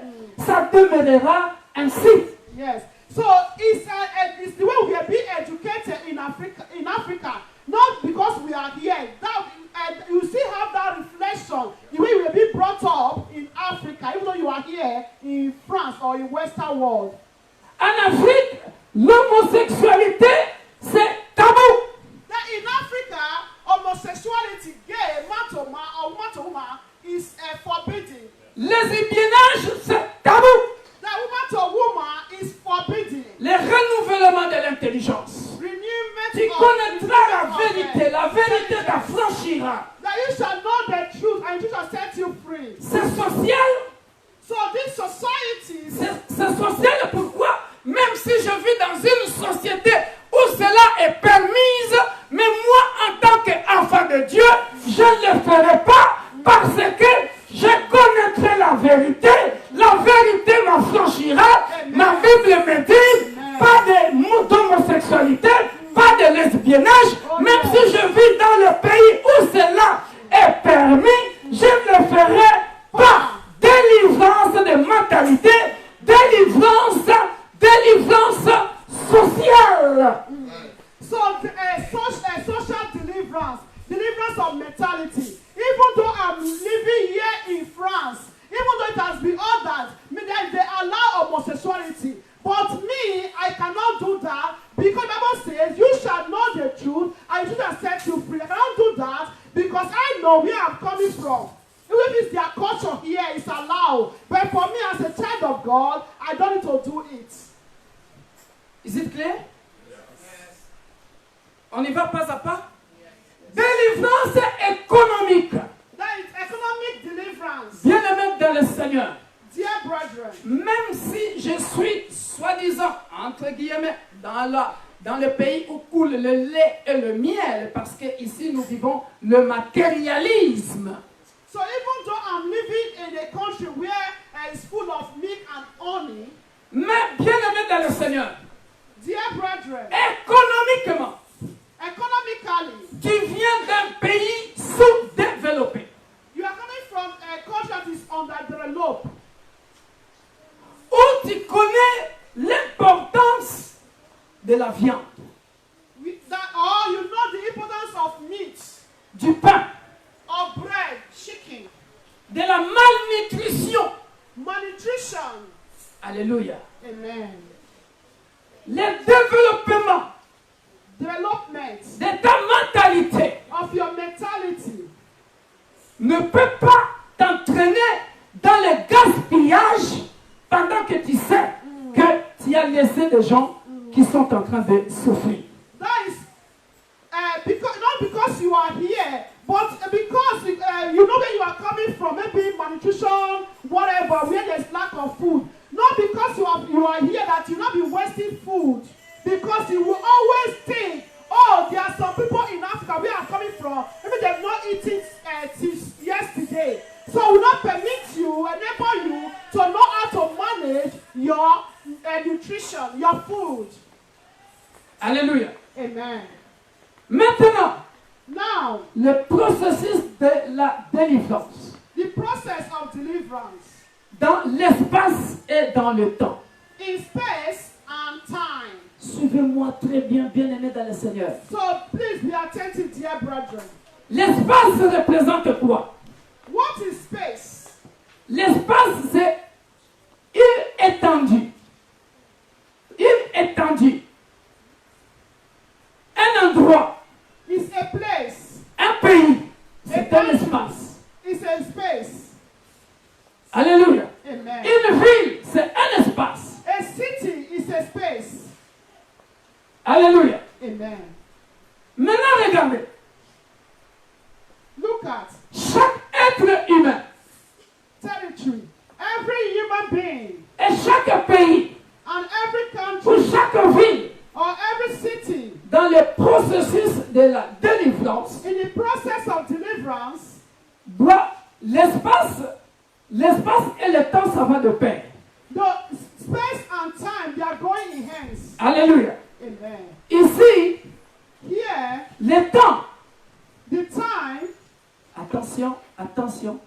ça demeurera ainsi. Yes. So it's the way we are being educated in Africa, not because we are here. That you still have that reflection. The way we are being brought up in Africa, even though you are here in France or in Western world. En Afrique, l'homosexualité, c'est tabou. That in Africa, homosexuality, gay, man to man or woman to woman, is forbidden. Lesbiennage, c'est tabou. That woman to woman is forbidden. Le renouvellement de l'intelligence. Renewment Tu of connaîtras la intelligence. vérité t'affranchira. That you shall know the truth and it shall set you free. C'est social. So this society, C'est social pourquoi? Même si je vis dans une société où cela est permise, mais moi en tant qu'enfant de Dieu, je ne le ferai pas parce que je connaîtrai la vérité m'affranchira. Ma Bible me dit, pas d'homosexualité, pas de lesbiennage, même si je vis dans le pays où cela est permis, je ne le ferai pas. Délivrance de mentalité, délivrance sociale. so social deliverance of mentality. Even though I'm living here in France, even though it has been ordered, they allow homosexuality. But me, I cannot do that because the Bible says, you shall know the truth and it shall set you free. I cannot do that because I know where I'm coming from. Even if it's their culture here, it's allowed. But for me, as a child of God, I don't need to do it. Is it clear? Yes. On y va pas à pas? Yes. Délivrance économique. That is economic deliverance. Bien-aimés dans le Seigneur. Dear brethren, Même si je suis, soi-disant, entre guillemets, dans le pays où coule le lait et le miel, parce que ici nous vivons le matérialisme. so even though I'm living in a country where it's full of milk and honey, Mais bien-aimés dans le Seigneur, dear brethren, économiquement, economically, tu viens d'un pays sous-développé, you are coming from a country that is underdeveloped, où tu connais l'importance de la viande, or you know the importance of meat, du pain, of bread, chicken, de la malnutrition. malnutrition. Alléluia. Amen. Le développement Development de ta mentalité of your mentality ne peut pas t'entraîner dans le gaspillage pendant que tu sais que tu as laissé des gens qui sont en train de souffrir. that is not because you are here, but because you know where you are coming from, maybe malnutrition, whatever, where there's lack of food. Not because you are here that you not be wasting food, because you will always think, oh, there are some people in Africa where I'm coming from, maybe they've not eaten since yesterday. So I will not permit you, enable you to know how to manage your nutrition, your food. Alléluia. Amen. Maintenant, Now, le processus de la délivrance the process of deliverance dans l'espace et dans le temps. in space and time. Suivez-moi très bien, bien-aimés dans le Seigneur. So please be attentive, dear brethren. L'espace représente quoi? What is space? L'espace, c'est une étendue. Une étendue. Un endroit. It's a place. Un pays. C'est un country. espace. It's a space. Alléluia. Amen. Une ville, c'est un espace. A city is a space. Alléluia. Amen. Maintenant, regardez. Look at Chaque being et chaque pays and every ou country chaque ville or every city dans le processus de la délivrance in the process of deliverance, doit l'espace et le temps ça va de pair. the space and time, they are going in hands. Alléluia. Amen. Ici, Here, le temps, the time, attention, attention.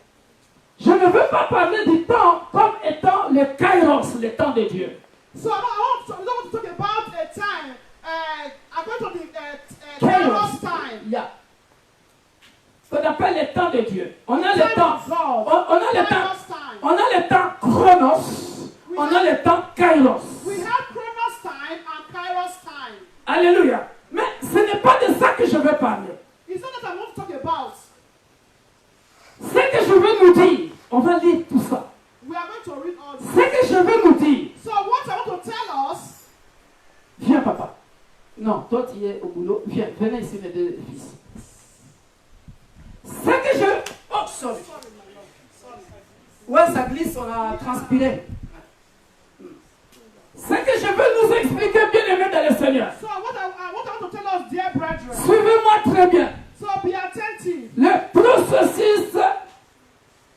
Je ne veux pas parler du temps comme étant le kairos, le temps de Dieu. so I don't want to talk about a time, according to the Kairos time. Il y a ce qu'on appelle le temps de Dieu. On a Time le temps, of God. on a le temps, Kairos time. on a le temps chronos, on a le temps kairos. We have Chronos time and Kairos time. Alléluia. Mais ce n'est pas de ça que je veux parler. It's not that I want to talk about. Ce que je veux nous dire, on va lire tout ça. We are going to read all Ce this. que je veux nous dire, So what I want to tell us, viens papa. Non, toi tu es au boulot, viens, venez ici mes deux fils. Ce que je... Oh, sorry. Ouais, ça glisse, on a transpiré. Ce que je veux nous expliquer, bien aimé dans le Seigneur. so what I want to tell us, dear brethren. Suivez-moi très bien. So be attentive. Le processus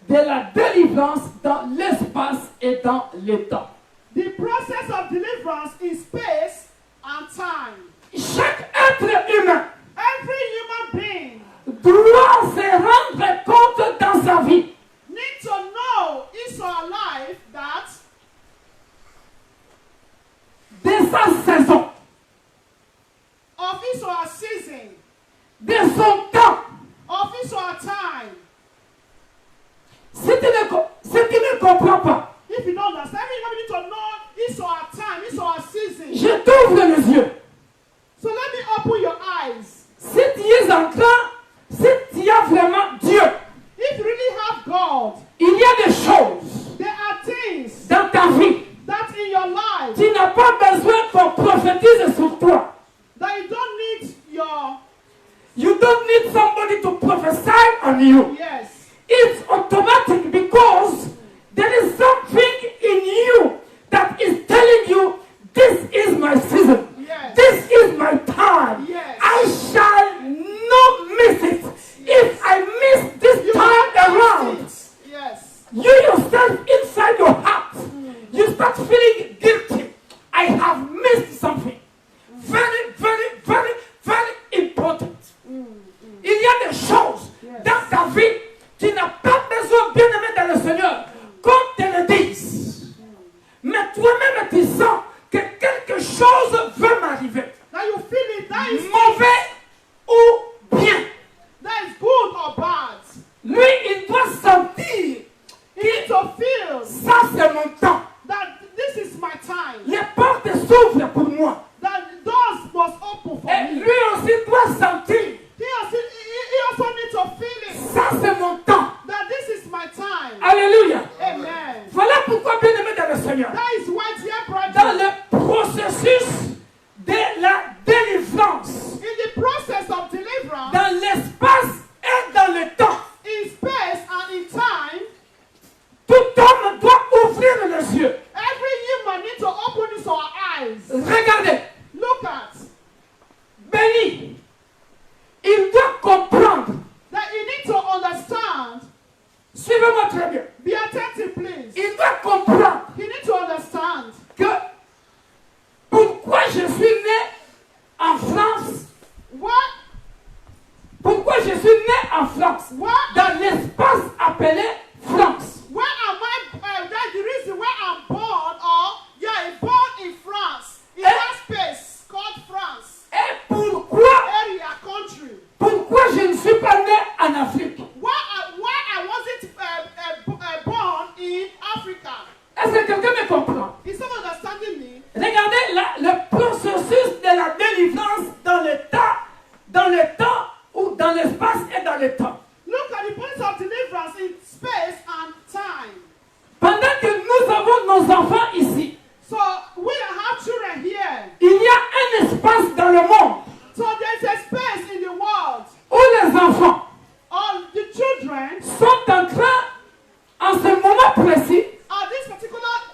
de la délivrance dans l'espace et dans le temps. The process of deliverance in space and time. Chaque être humain Every human being doit se rendre compte dans sa vie needs to know his or her life that de sa saison, of his or her season, de son temps. of his or her time. Si tu ne comprends pas, If you don't understand, every human being need to know his or her time, his or her season. je t'ouvre les yeux. So let me open your eyes. Si tu es en train, si tu as vraiment Dieu, If you really have God, il y a des choses there are things dans ta vie. that in your life Tu n'as pas besoin qu'on prophétise sur toi. that you don't need your You don't need somebody to prophesy on you. yes. It's automatic because there is something in you that is telling you, this is my season. Yes. This is my time. Yes. I shall not miss it. If I miss this time around, Yes. you yourself inside your heart, you start feeling guilty. I have missed something. Very, very, very, very important. Il y a des choses dans ta vie, tu n'as pas besoin, bien aimé dans le Seigneur, qu'on te le dise. Mais toi-même, tu sens que quelque chose veut m'arriver. Now you feel it. That is Mauvais ou bien. that is good or bad. Lui, il doit sentir You need que to feel ça, c'est mon temps. that this is my time. Les portes s'ouvrent pour moi. That doors must open for Et me. lui aussi doit sentir, He also needs to feel it. ça, c'est mon temps. That this is my time. Alléluia. Amen. Voilà pourquoi, bien aimé dans le Seigneur, That is why, dear dans brethren, le processus de la délivrance, in the process of deliverance, dans l'espace et dans le temps, in space and in time, tout homme doit ouvrir les yeux. every human needs to open his or her eyes. Regardez, Look at béni, il doit comprendre. that you need to understand. Suivez-moi très bien. Be attentive, please. Il doit comprendre You need to understand que pourquoi je suis né en France, what pourquoi je suis né en France, dans l'espace appelé France. where am I? That's the reason where I'm born, or born in France, in that space called France, Et pourquoi, area, country. pourquoi je ne suis pas né en Afrique? Why I wasn't born in Africa? Est-ce que quelqu'un me comprend? Is someone understanding me? Regardez le processus de la délivrance dans le temps ou dans l'espace et dans le temps. Look at the process of deliverance in space and time. Pendant que nous avons nos enfants ici, So we have children here. il y a un espace dans le monde So there's a space in the world. où les enfants All the children sont en train, en ce moment précis, at this particular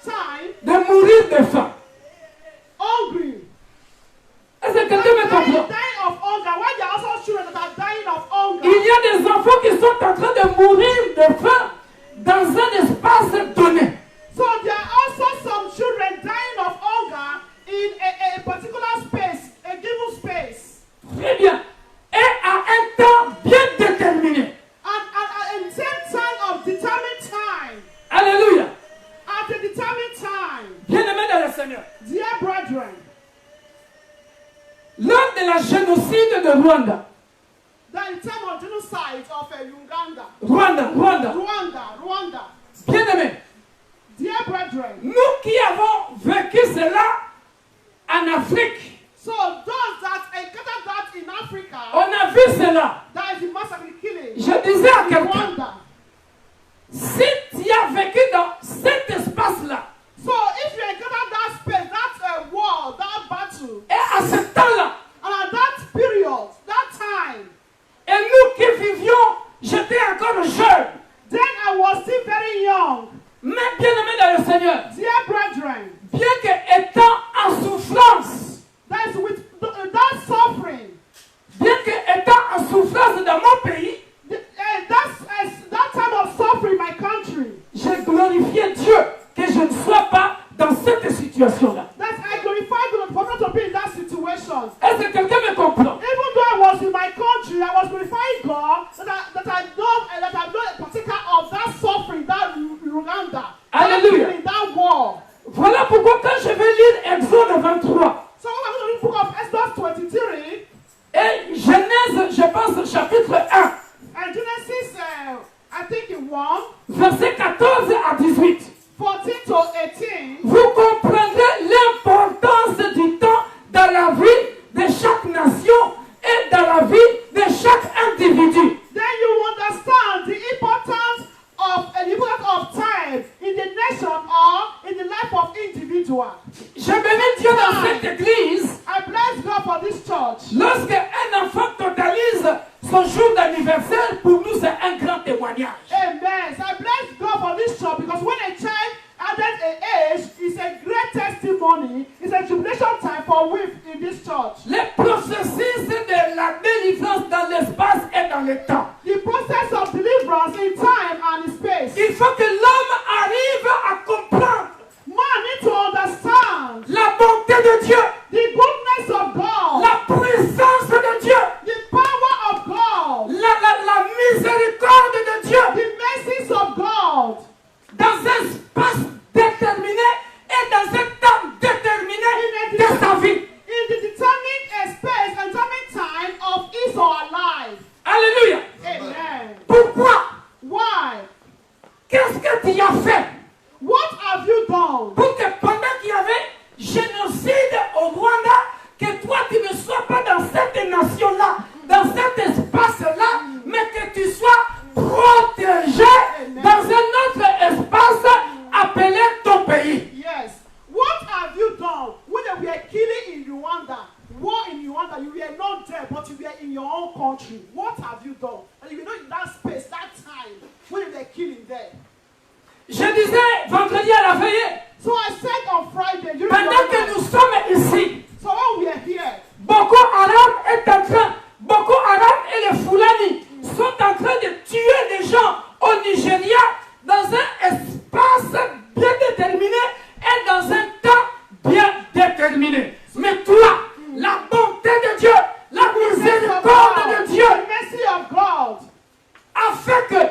Seigneur. Dear brethren, Lors de la génocide de Rwanda, the time of genocide of Uganda, Rwanda, bien-aimés, dear brethren, nous qui avons vécu cela en Afrique, so those that encountered that in Africa, on a vu cela. that is the massacre killing, Je disais à in quelqu'un, Rwanda. si tu as vécu dans cet espace-là, So if you encounter that space, that war, that battle, et à ce temps-là, and at that period, that time, et nous qui vivions, j'étais encore jeune, then I was still very young. mais bien-aimés dans le Seigneur, Dear brethren, bien que étant en souffrance, that is with that suffering, bien que étant en souffrance dans mon pays, that time of suffering in my country, j'ai glorifié Dieu que je ne sois pas dans cette situation-là. that I glorify God for not to be in that situation. Est-ce que quelqu'un me comprend? Even though I was in my country, I was glorifying God that I know a particular of that suffering, that Uganda, Hallelujah. that war. Voilà pourquoi quand je vais lire Exode 23 So I'm going to read the book of Exodus 23 et Genèse, je pense, chapitre 1, and Genesis, I think in 1, versets 14 à 18, 14 to 18. vous comprendrez l'importance du temps dans la vie de chaque nation et dans la vie de chaque individu. Then you understand the importance of time in the nation or in the life of individual. Je bénis Dieu dans cette église. I bless God for this church. Lorsque un enfant totalise son jour d'anniversaire, pour nous c'est un grand témoignage. Amen. So I bless God for this church because when a child added an age, it's a great testimony. It's a jubilation time for we in this church. Le processus de la délivrance dans l'espace et dans le temps. The process of deliverance in time and in space. Il faut que l'homme arrive à comprendre Man need to understand la bonté de Dieu, the goodness of God, la puissance de Dieu, the power of God, la miséricorde de Dieu the mercies of God dans un espace déterminé et dans un temps déterminé de sa vie. in the determined space and determined time of his or her life. Alléluia. Amen. Pourquoi? Why? Qu'est-ce que tu as fait What have you done? pour que pendant qu'il y avait génocide au Rwanda, que toi tu ne sois pas dans cette nation-là, dans cet espace-là, mais que tu sois protégé dans un autre espace appelé ton pays? Yes. What have you done when they were killing in Rwanda? War in Rwanda, you were not there, but you were in your own country. What have you done? And you were not in that space, that time, when they were killing there. Je disais vendredi à la veillée, So I said on Friday, during pendant que the nous sommes ici, so when we are here, Boko Haram est en train, Boko Haram et les Fulani sont en train de tuer des gens au Nigeria dans un espace bien déterminé et dans un temps bien déterminé. Mais toi, la bonté de Dieu, la miséricorde de Dieu the mercy of God, a fait que,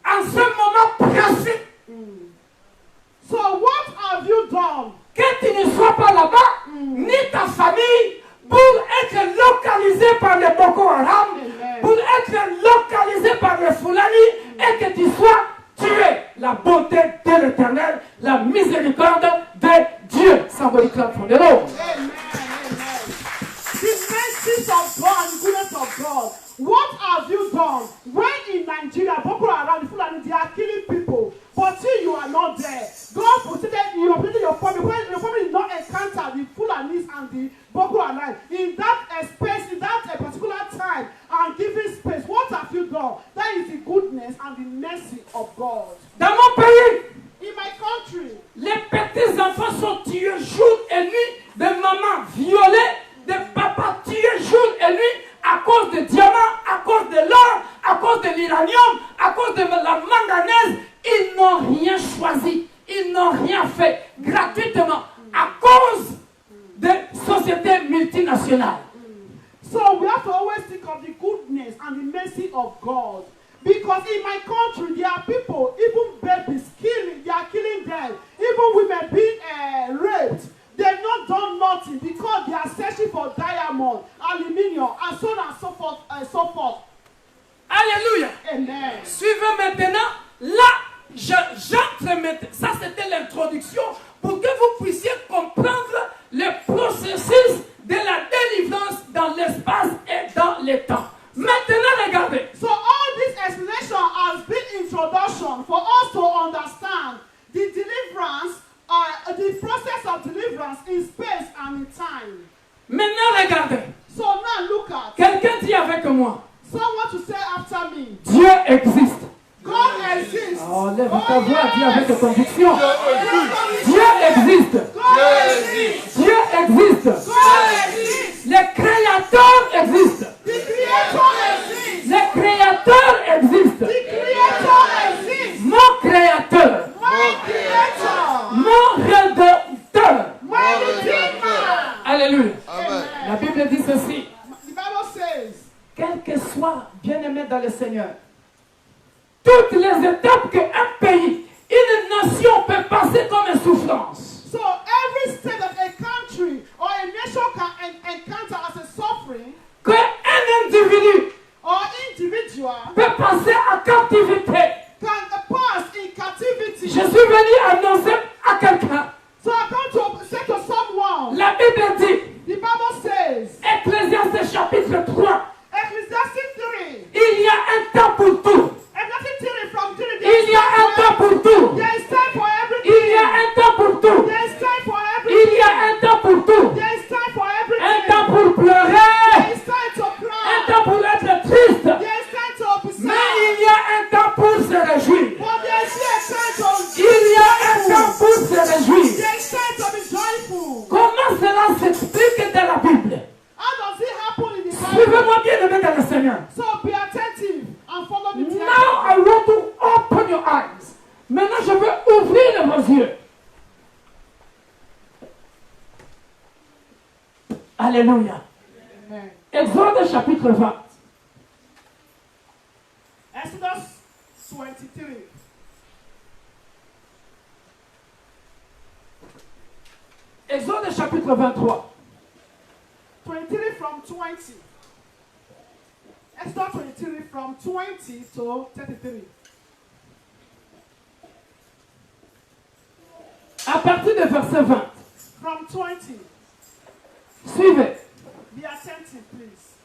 en ce moment précis, so what have you done? que tu ne sois pas là-bas, ni ta famille, pour être localisé par les Boko Haram, pour être localisé par les Fulani, et que tu sois tué. La bonté de l'Éternel, la miséricorde de Dieu. Somebody clap for the Lord. Amen. Amen. The mercies of God, the goodness of God. What have you done when in Nigeria, Boko Haram, the Fulani, they are killing people, but you are not there? God protected you, protected your family. When your family did not encounter the Fulanis and the Boko Haram in that space, in that particular time, and giving space, what have you done? That is the goodness and the mercy of God. Dans mon pays, In my country, les petits enfants sont tués jour et nuit, de mamans violées, de papas tués jour et nuit à cause de diamants, à cause de l'or, à cause de l'uranium, à cause de la manganèse. Ils n'ont rien choisi, ils n'ont rien fait gratuitement à cause des sociétés multinationales. so we have to always think of the goodness and the mercy of God. Because in my country, there are people, even babies, killed introduction for us to understand the deliverance, the process of deliverance in space and in time. Maintenant, regardez. So now look at. Quelqu'un dit avec moi. Someone to say after me. Dieu existe. God exists. Oh, lève ta voix, dis avec conviction. Dieu existe. God exists. Dieu existe. God exists. Les créateurs existent. The Creator exists. Les créateurs existent. The Creator exists. Mon créateur. My Creator. Mon rédempteur. My Redeemer. Alléluia. Amen. La Bible dit ceci. The Bible says, Quel que soit bien-aimé dans le Seigneur, toutes les étapes qu'un pays, une nation peut passer comme une souffrance. so every state that a country or a nation can encounter as a suffering Qu'un individu or individual peut passer en captivité. can pass in captivity. Je suis venu annoncer à quelqu'un. So I come to say to someone, La Bible dit, the Bible says, Ecclésiaste chapitre 3, Ecclesiastes 3, il y a un temps pour tout. Ecclesiastes 3 from 3, Il y a un temps pour tout. there is time for Il y a everything. un temps pour tout. There is time for Il y everything. a un temps pour tout. There is time for Un everything. temps pour There pleurer. is time to Un cry. temps pour être triste. There is time to be Mais sad. il y a un temps pour se réjouir. But there is a time to Il y a un temps pour se réjouir. There is time to be joyful. Comment cela s'explique dans la Bible? How does it happen in the Bible? Suivez-moi bien aimé dans le Seigneur. So be attentive and follow me. Now I want to open your eyes. Maintenant je veux ouvrir vos yeux. Alléluia. Amen. Exode chapitre 20. Exodus 23. Exode chapitre 23. 23 from 20. Exodus 23 from 20 to 33. À partir du verset 20. From 20. Suivez. Be attentive, please.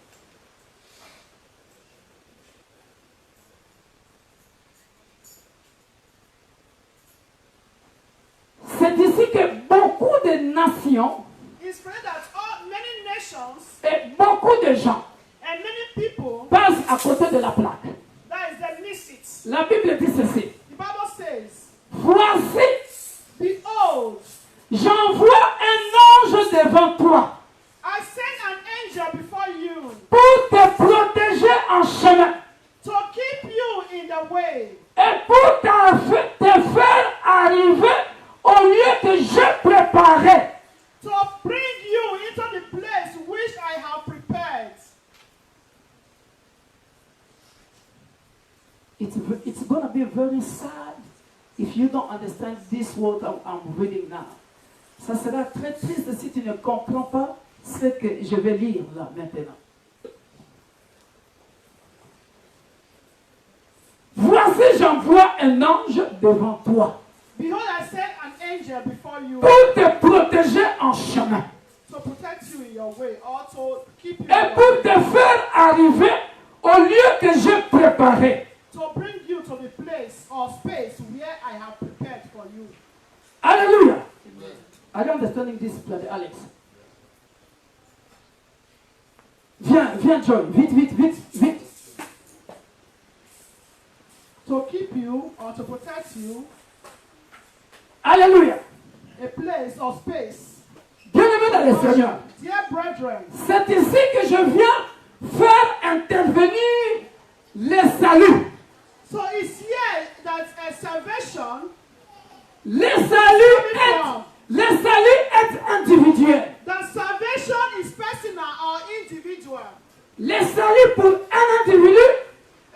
C'est ici que beaucoup de nations It's clear that many nations et beaucoup de gens and many people, passent à côté de la plaque. that is, they miss it. La Bible dit ceci. The Bible says, Voici, behold, j'envoie un ange devant toi I send an angel before you pour te protéger en chemin to keep you in the way et pour te faire arriver au lieu que j'ai préparé. to bring you into the place which I have prepared. It's going to be very sad if you don't understand this word I'm reading now. Ça sera très triste si tu ne comprends pas ce que je vais lire là maintenant. Voici, j'envoie un ange devant toi Behold, I send an angel before you pour te protéger en chemin to protect you in your way or to keep you in et your pour way, te faire arriver au lieu que j'ai préparé. to bring you to the place or space where I have prepared for you. Alléluia. Are you understanding this, brother Alex? Viens, Joy. Vite. To keep you or to protect you, Alléluia. a place or space. Bien-aimé dans le Seigneur, Dear brethren, c'est ici que je viens faire intervenir le salut. so it's here that a salvation, Le salut est individuel. that salvation is personal or individual. Le salut pour un individu,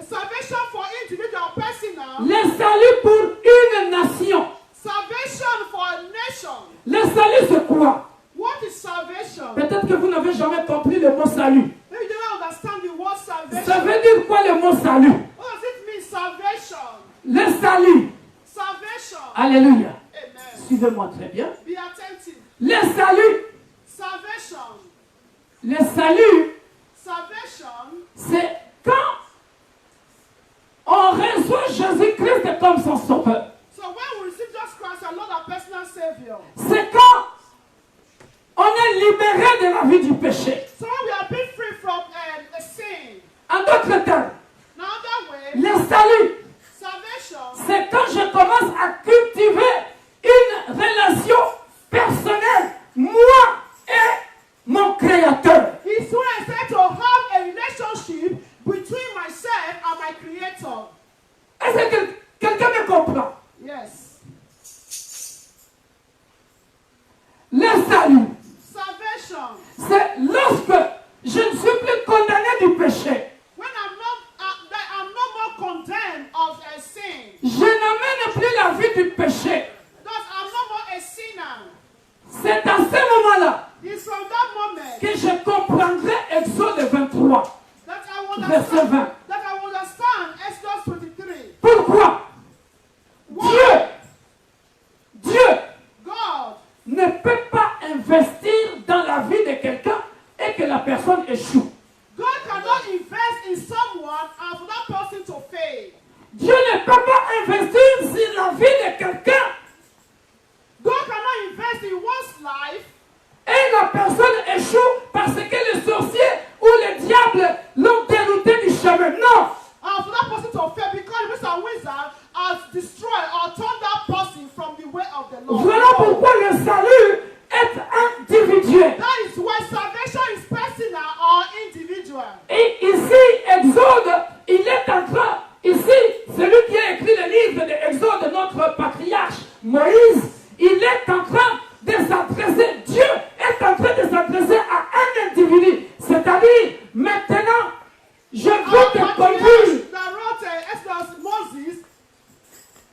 A salvation for individual personal, le salut pour une nation. salvation for a nation. Le salut c'est quoi? What is salvation? Peut-être que vous n'avez jamais compris le mot salut. Maybe you don't understand the word salvation. Ça veut dire quoi le mot salut? What does it mean, salvation? Le salut. Salvation. Alléluia. Amen. Suivez-moi très bien. Be attentive. Le salut. Salvation. Le salut, Salvation c'est quand on reçoit Jésus-Christ vie du péché. Thus, I'm no more a sinner. C'est à ce moment-là It's from that moment que je comprendrai Exode 23, that I verset understand, 20. that I understand Exodus 23. Pourquoi? Why? Dieu God ne peut pas investir dans la vie de quelqu'un et que la personne échoue. God cannot invest in someone and for that person to fail. Dieu ne peut pas investir sur la vie de quelqu'un God cannot invest in one's life et la personne échoue parce que le sorcier ou le diable l'ont dérouté du chemin. Non! and for that person to fail because the witch and wizard has destroyed or turned that person from the way of the Lord. Voilà pourquoi le salut est individuel. That is why salvation is personal or individual. Et ici, Exode, il est en train, ici, celui qui a écrit le livre de Exode, notre patriarche Moïse, il est en train de s'adresser, Dieu est en train de s'adresser à un individu. C'est-à-dire, maintenant, je veux te conduire That wrote Exodus, Moses,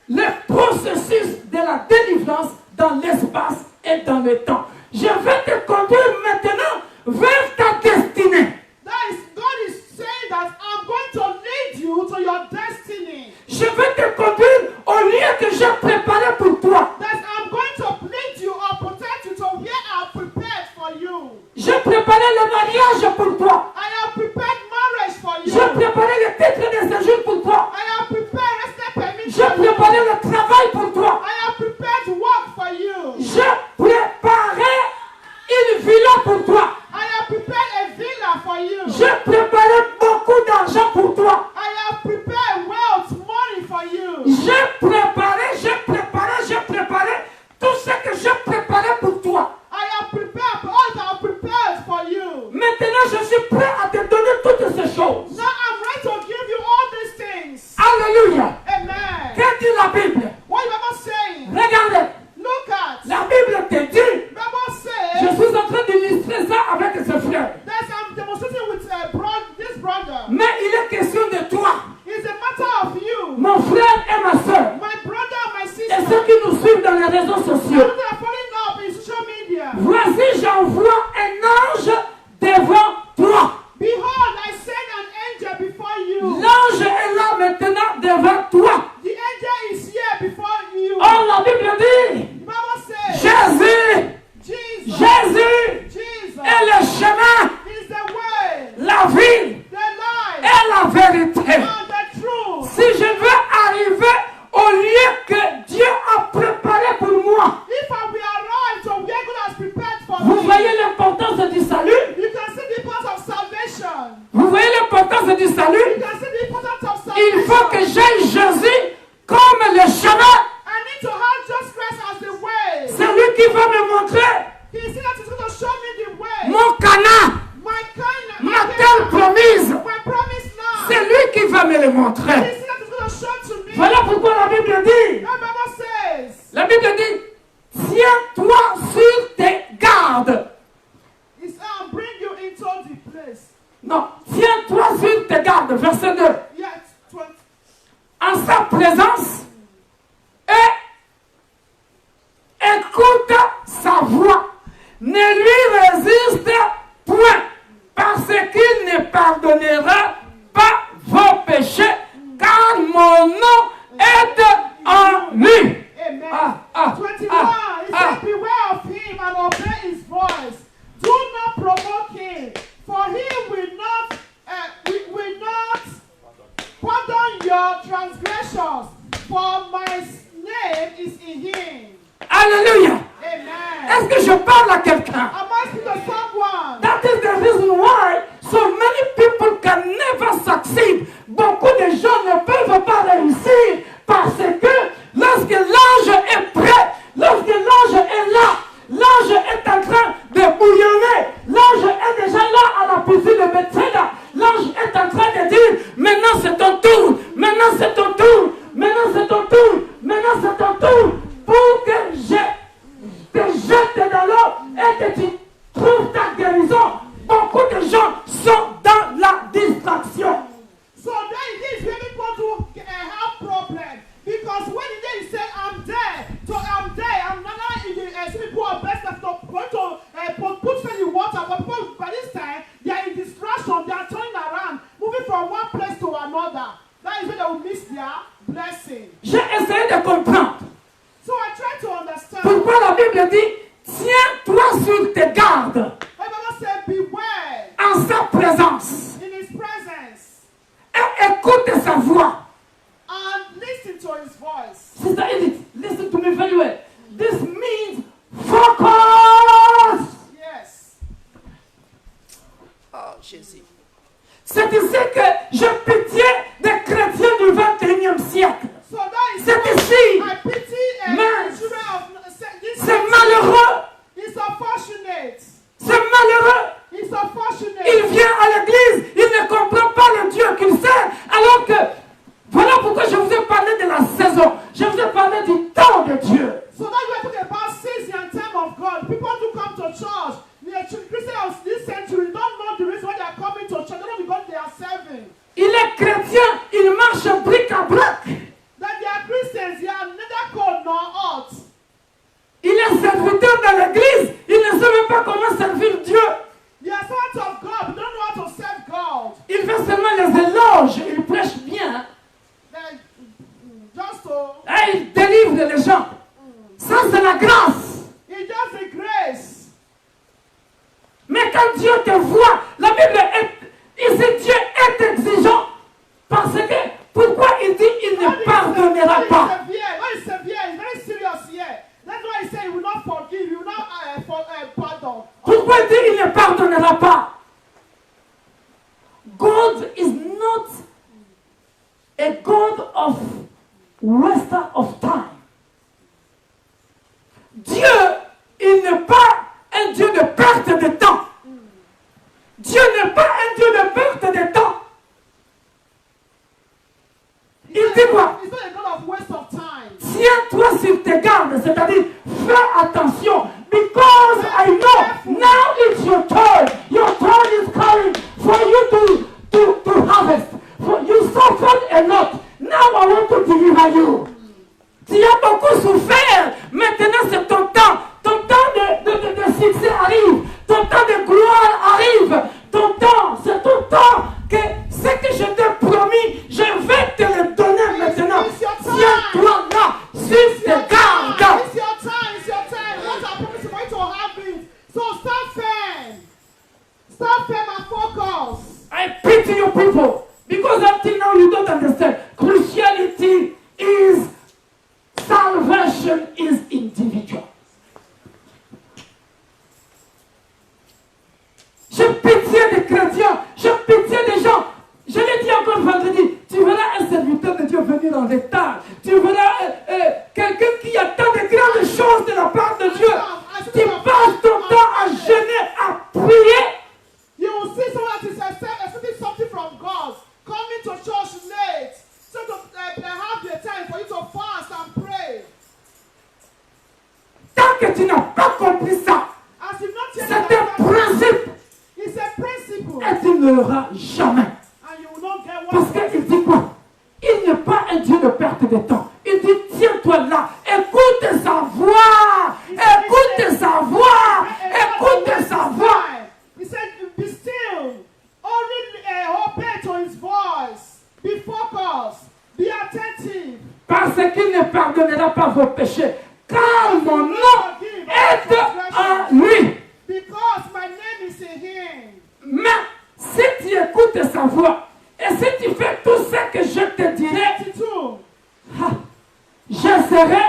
le processus de la délivrance dans l'espace et dans le temps. Je vais te conduire maintenant vers ta destinée. that is, God is saying that I'm going to lead you to your destiny. Je vais te conduire au lieu que j'ai préparé pour toi. That I'm going to lead you or protect you to where I've prepared for you. J'ai préparé le mariage pour toi. I have prepared marriage for you. J'ai préparé le titre de séjour pour toi. I have prepared resident permit J'ai for you. préparé le travail pour toi. I have prepared work for you. J'ai préparé une villa pour toi. I have prepared a villa for you. J'ai préparé beaucoup d'argent pour toi. I have prepared wealth, money for you. J'ai préparé tout ce que j'ai préparé pour toi. I have prepared all that I have prepared for you. Maintenant, je suis prêt à te donner toutes ces choses. Now I'm ready to give you all these things. Alléluia. Amen. Qu'est-ce que dit la Bible? What is the Bible saying? Regardez. Look at. La Bible te dit, The Bible je says suis en train d'illustrer ça avec ses frères. that I'm demonstrating with this brother. Mais il est question de toi, It's a matter of you, mon frère et ma soeur, my brother, my et sister. ceux qui nous suivent dans les réseaux sociaux. Those that are following up in social media. Voici, j'envoie un ange devant toi. Behold, I send an angel before you. L'ange est là maintenant devant toi. The angel is here before you. Or, la Bible dit, The Bible says Jésus Jesus est le chemin, is the way, la vie the life, et la vérité. and the truth. Si je veux arriver au lieu que Dieu a préparé pour moi, If we arrive to where God has prepared for vous me, voyez l'importance du salut? you can see the importance of salvation. Vous voyez l'importance du You salut? can see the importance of Il salvation. faut que j'aille Jésus comme le chemin. I need to have Jesus Christ as the way. C'est lui qui va me montrer He said that he's going to show me the way. mon Cana, My kind, ma terre promise. my promised land. C'est lui qui va me le He montrer. said that he's going to show to me. Voilà pourquoi la Bible dit, The Bible says, la Bible dit, tiens-toi sur tes gardes. he said, I'll bring you into the place. Non, tiens-toi sur tes gardes. Verset 2. Yet, 20. En sa présence et écoute sa voix. Ne lui résiste point, parce qu'il ne pardonnera pas vos péchés, car mon nom est en lui. Amen. 21. He said, beware of him and obey his voice. Do not provoke him, for he will not pardon your transgressions, for my name is in him. Alléluia. Amen. Est-ce que je parle à quelqu'un? Am I speaking to someone? That is the reason why so many people can never succeed. Beaucoup de gens ne peuvent pas réussir parce que lorsque l'ange est prêt, lorsque l'ange est là, l'ange est en train de bouillonner, l'ange est déjà là à la piscine de Bethesda, l'ange est en train de dire, maintenant c'est ton tour, maintenant c'est ton tour, maintenant c'est ton tour, maintenant c'est ton tour, pour que je te jette dans l'eau et que tu blessing. J'ai essayé de comprendre So I try to understand. pourquoi la Bible dit tiens-toi sur tes gardes My Bible said, beware en sa présence in his presence et écoute sa voix. and listen to his voice. Sister Edith, listen to me very well. This means focus. Yes. Oh, Jésus. C'est ici que j'ai pitié des chrétiens du 21e siècle. So that is C'est why ici. I pity Mais the children of this c'est malheureux. It's unfortunate. C'est malheureux. It's unfortunate. Il vient à l'église, il ne comprend pas le Dieu qu'il sert, alors que voilà pourquoi je vous ai parlé de la saison. Je vous ai parlé du temps de Dieu. So now you are talking about season and time of God. People do come to church. The Christians of this century don't know the reason why they are coming to church. They don't know because they are serving. Il est chrétien, il marche bric à brac. That they are Christians, they are neither cold nor hot. Il est serviteur dans l'église, il ne sait même pas comment servir Dieu. They are servants of God, but don't know how to serve God. Il fait seulement les éloges, il prêche bien. Then, just to, Et il délivre les gens. Ça, c'est la grâce. it's just a grace. Mais quand Dieu te voit, la Bible est, ici Dieu est exigeant. Parce que, pourquoi il dit il ne pardonnera pas? When he's severe, he's very serious here. That's why he said he will not forgive, he will not pardon. Pourquoi il dit il ne pardonnera pas? God is not a God of waster of time. Dieu, il n'est pas un Dieu de perte de temps. Dieu n'est pas un Dieu de perte de temps. Il dit quoi? It's not a God of waste of time. Tiens-toi sur tes gardes, c'est-à-dire fais attention. Because I know now it's your turn. Your turn is coming for you to harvest. For you suffered a lot. Now I want to deliver you. Tu as beaucoup souffert. Maintenant c'est ton temps. Ton temps de succès arrive. Ton temps de gloire arrive. Ton temps, c'est ton temps. Que ce que je t'ai promis, je vais te le donner maintenant. Tiens-toi là, sur tes gardes. It's your time, it's your time. What I promise you for you to have it. So stand firm. Stand firm and focus. I pity you people because until now you don't understand. Christianity is salvation is individual. J'ai pitié des chrétiens, j'ai pitié des gens. Je l'ai dit encore vendredi, tu verras un serviteur de Dieu venir en retard. Tu verras quelqu'un qui attend de grandes choses de la part de Dieu. Tu passes ton temps à jeûner, à prier. You will see someone that is expecting something from God, coming to church late, so to have the time for you to fast and pray. Tant que tu n'as pas compris ça, As you've not yet c'est un principe it's a principle, et tu ne l'auras jamais. and you will not get Parce one. qu'il dit quoi? Il n'est pas un Dieu de perte de temps. Il dit tiens-toi là, écoute sa voix, écoute sa voix, écoute sa voix. He said, be still, only obey to his voice, be focused, be attentive. Parce qu'il ne pardonnera pas vos péchés, car mon nom est en lui. Because my name is in him. Mais si tu écoutes sa voix, et si tu fais tout ce que je te dirai, 32. je serai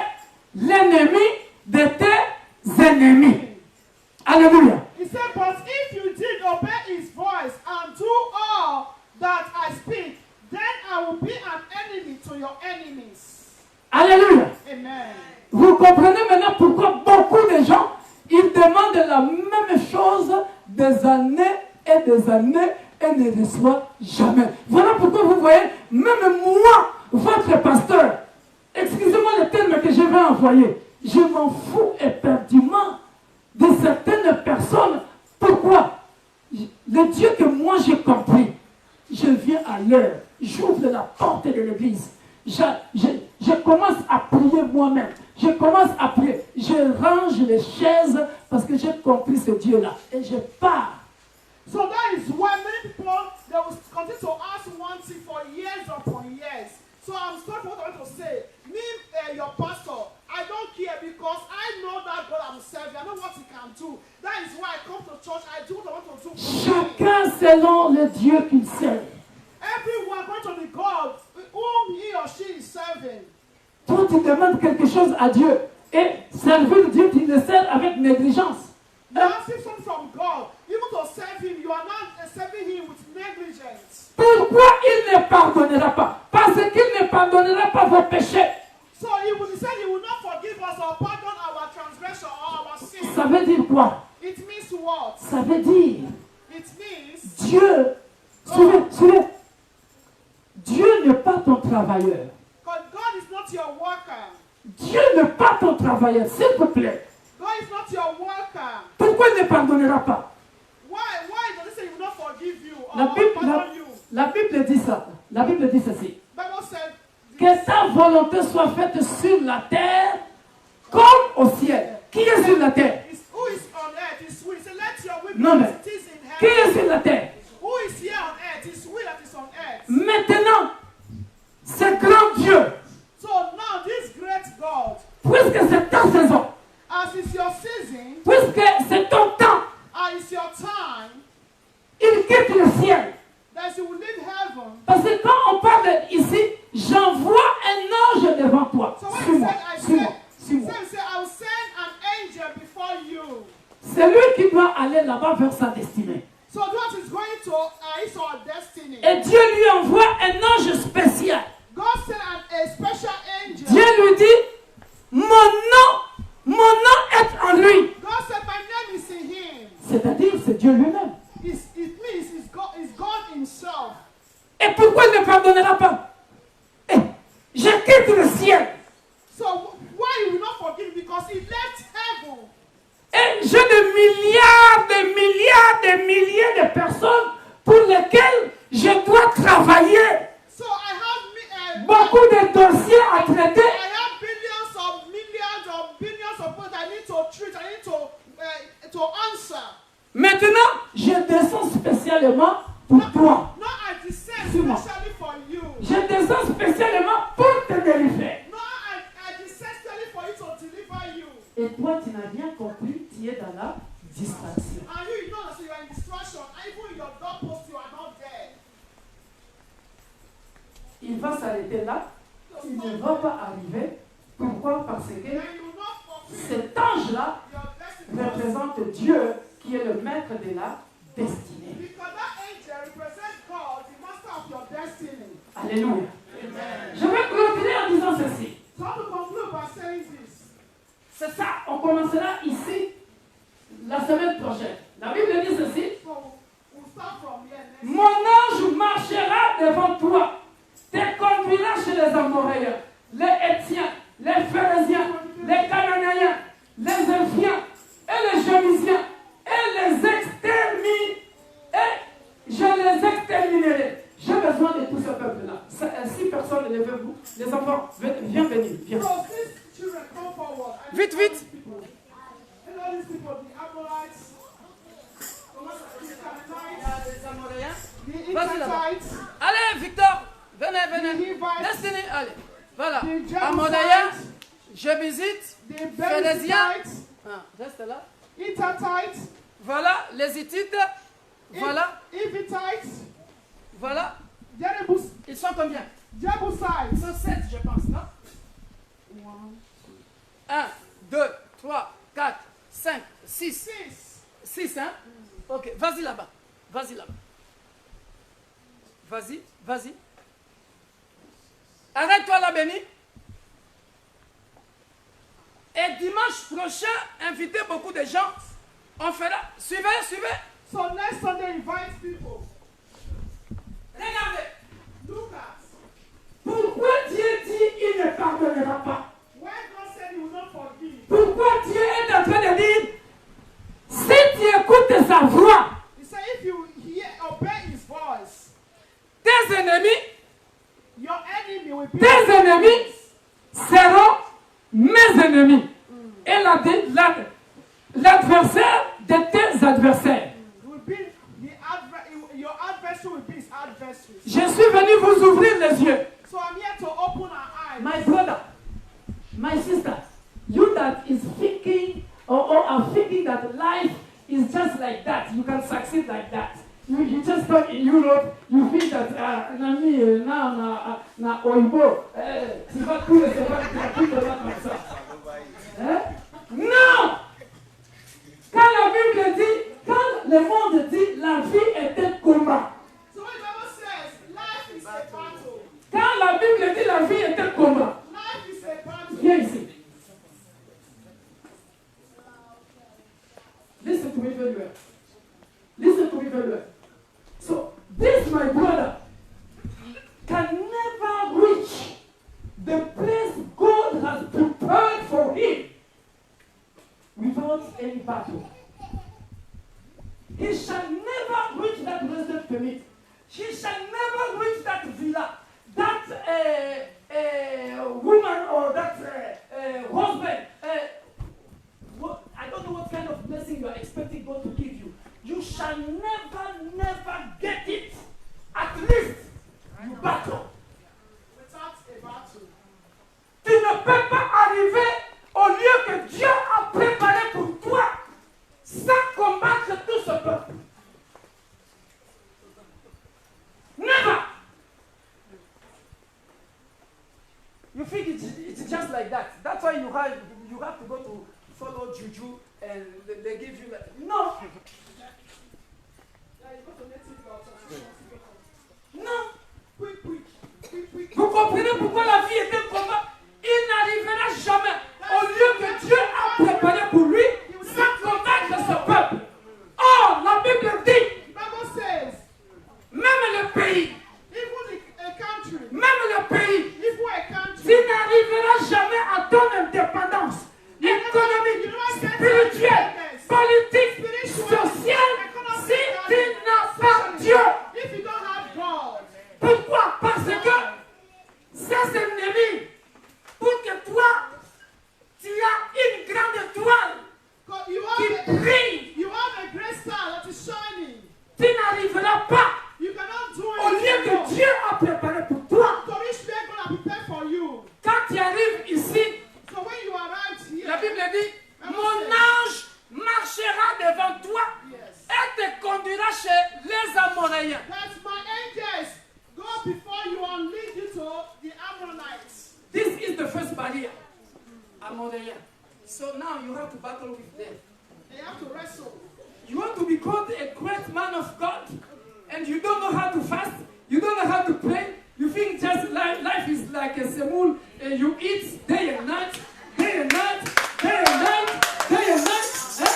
l'ennemi de tes ennemis. Alléluia. He said, but if you did obey his voice and do all that I speak, then I will be an enemy to your enemies. Alléluia. Amen. Vous comprenez maintenant pourquoi beaucoup de gens, ils demandent la même chose des années et des années et ne reçoivent jamais. Voilà pourquoi vous voyez, même moi, votre pasteur, excusez-moi le terme que je vais envoyer, je m'en fous éperdument de certaines personnes. Pourquoi? Le Dieu que moi j'ai compris, je viens à l'heure, j'ouvre la porte de l'église, je commence à prier moi-même, je commence à prier, je range les chaises parce que j'ai compris ce Dieu-là et je pars. So that is why many people, they will continue to ask one thing for years upon years. So I'm sorry for what I want to say. Me, your pastor, I don't care because I know that God I'm serving. I know what He can do. That is why I come to church. I do what I want to do. Chacun selon le Dieu qu'il sert. Everyone going to the God whom he or she is serving. Toi, tu demandes quelque chose à Dieu. Et servir Dieu, tu le sers avec négligence. You ask something from God. Even to serve Him, you are not serving Him with negligence. Pourquoi il ne pardonnera pas? Parce qu'il ne pardonnera pas vos péchés. So He said He will not forgive us or pardon our transgression or our sin. Ça veut dire quoi? It means what? Ça veut dire It means Dieu, suivez, Dieu n'est pas ton travailleur. God is not your worker. Dieu n'est pas ton travailleur, s'il vous plaît. God is not your worker. Pourquoi il ne pardonnera pas? Why does He say He will not forgive you or La pardon you? Bible dit ça. La Bible dit ceci. Bible said Que ta volonté soit faite sur la terre comme au ciel. Qui est sur la terre? who is on earth is will. He said, let your will be Non, mais as it is in qui est heaven. sur la terre? Who is here on earth is will that is on earth. Maintenant, ce grand Dieu, So now this great God, puisque c'est ta saison, as is your season, puisque c'est ton temps, as is your time, il quitte le ciel. that He will leave heaven. Parce que quand on parle ici, j'envoie un ange devant toi. So when He Suis-moi, said, suis-moi, suis-moi. He said, I will send an angel before you. C'est lui qui doit aller là-bas vers sa destinée. So what is going to is our destiny. Et Dieu lui envoie un ange spécial. God sent a special angel. Dieu lui dit, mon nom est en lui. God said, my name is in Him. C'est-à-dire, c'est Dieu lui-même. It means it's God Himself. Et pourquoi il ne pardonnera pas? Eh, je quitte le ciel. So why He will not forgive? Because He left heaven. Et j'ai des milliers de personnes pour lesquelles je dois travailler. So I have Beaucoup de dossiers à traiter. I have billions of billions of people that I need to treat. I need to answer. Maintenant, je descends spécialement pour toi. Not I descend Suis-moi. specially for you. Je descends spécialement pour te délivrer. No, I descend specially for you to deliver you. Et toi, tu n'as rien compris, tu es dans la distraction. And you know that you are in distraction. Even in your doorpost, you are not there. Il va s'arrêter là. Il ne va pas arriver. Pourquoi? Parce que Then you will not fulfill cet ange-là your destiny. représente Dieu qui est le maître de la destinée. Because that angel represents God, the master of your destiny. Alléluia. Je vais clôturer en disant ceci. So I want to conclude by saying this. C'est ça, on commencera ici la semaine prochaine. La Bible dit ceci. So we'll start from here next. Mon ange marchera devant toi, te conduira chez les Amoréens, les Étiens, les Phérésiens, les Cananéens, les Éphiens et les Jébusiens, et les extermine, et je les exterminerai. J'ai besoin de tout ce peuple-là. 6 personnes, levez-vous. Les enfants, viens venir, viens. So these children come forward. And Vite, vite. and all these people, the Amorites, the Canaanites, the Vas-y là-bas. Hittites, Allez, Victor, venez, the venez. Hivites, Destiné, allez. Voilà. the Amoréens, Jebusites, Jébusites, the Phérésiens. Benjamites, Ah, reste là. Hittites, Voilà, les Hittites. Voilà, Hivitites, voilà. Jebus, Ils sont combien? Jebusites. Ils sont 7, je pense, non? 1, 2, 3, 4, 5, 6. 6. 6, hein? Ok, vas-y là-bas. Vas-y là-bas. Vas-y, vas-y. Arrête-toi là, Béni. Et dimanche prochain, invitez beaucoup de gens. On fera. Suivez, suivez. So next Sunday, invite people. Regardez. Look at. Pourquoi Dieu dit il ne pardonnera pas? When God said He will not forgive, Pourquoi Dieu est en train de dire, si tu écoutes sa voix, He said, if you obey His voice, tes ennemis, your enemy will be. tes ennemis seront mes ennemis. Et l'adversaire de tes adversaires. Will be your adversary will be His adversary. Je suis venu vous ouvrir les yeux. So I'm here to open our eyes. My brother, my sister, you that is thinking or are thinking that life is just like that, you can succeed like that. You just talk in Europe, you think that Oibo, c'est pas cool, c'est pas comme ça. Hein? Non! Quand la Bible dit, quand le monde dit la vie est un combat. So when the Bible says life is a battle. Quand la Bible dit la vie est un combat. Life is a battle. Viens ici. Listen to me very well. Listen to me very well. So, this, my brother, can never reach the place God has prepared for him without any battle. He shall never reach that resident permit. He shall never reach that villa, that woman or that husband. I don't know what kind of blessing you are expecting God to give you. You shall never get it. At least you battle. Without a battle. Tu ne peux pas arriver au lieu que Dieu a préparé pour toi sans combattre tout ce peuple. Never. You think it's just like that. That's why you have to go to follow juju and they give you like, no. Non. Vous comprenez pourquoi la vie est un combat? Il n'arrivera jamais au lieu que Dieu a préparé pour lui sans combattre ce peuple. Oh, la Bible dit, même le pays, même le pays, tu n'arriveras jamais à ton indépendance économique, spirituelle, politique, sociale, si tu n'as pas Dieu. Pourquoi? Parce que ces ennemis, pour que toi, tu as une grande étoile qui brille, tu n'arriveras pas au lieu que Dieu a préparé pour toi. Quand tu arrives ici, la Bible dit, mon ange marchera devant toi et te conduira chez les Amoréens. Go before you and lead you to the Ammonites. This is the first barrier. Amoréens. So now you have to battle with them. They have to wrestle. You want to be called a great man of God and you don't know how to fast, you don't know how to pray, you think just life is like a semoule and you eat day and night, day and night, day and night, day and night. Hein?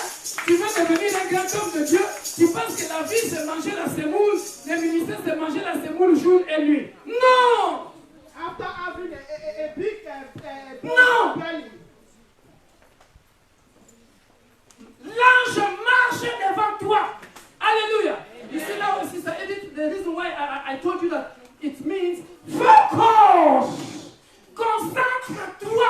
Tu veux devenir un grand homme de Dieu, tu penses que la vie c'est manger la semoule, le ministère c'est manger la semoule jour et nuit. Non! After having a big no! belly. L'ange marche devant toi. Alléluia. You see now, Sister Edith, the reason why I told you that it means focus. Concentre-toi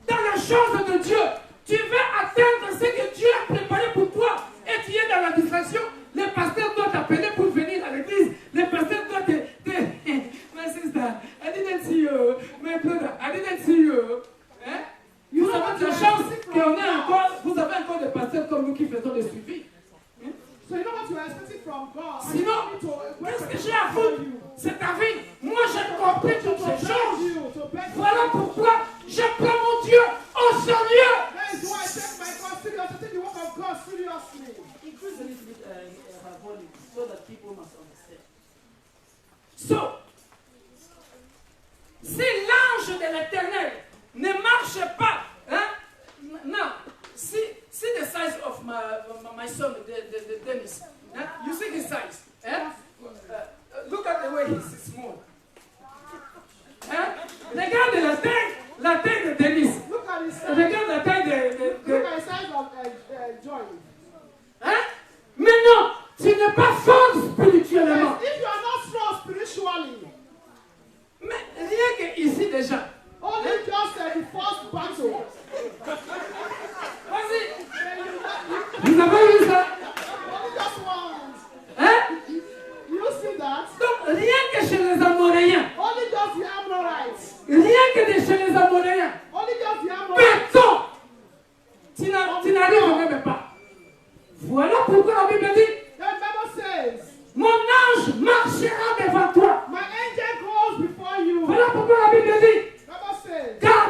dans les choses de Dieu. Tu veux atteindre ce que Dieu a préparé pour toi et tu es dans la distraction. Le pasteur doit t'appeler pour venir à l'église. Le pasteur doit te my sister, I didn't see you. My brother, I didn't see you. Hein? Vous avez de la chance qu'on ait encore, vous avez encore des pasteurs comme nous qui faisons le suivi. Hein? So you know what you are expecting from God. Sinon, qu'est-ce que j'ai à foutre? C'est ta vie. Moi, j'ai compris toutes ces choses. Voilà pourquoi je prends mon Dieu au sérieux. That is why I take my God seriously. I take the work of God seriously. Increase a little bit her volume so that people must understand. So, si l'ange de l'Éternel ne marche pas, hein? Now, see the size of my son, the Dennis. Huh? You see his size. Eh? Look at the way he's small. Hein? Regarde la taille de Dennis. Look at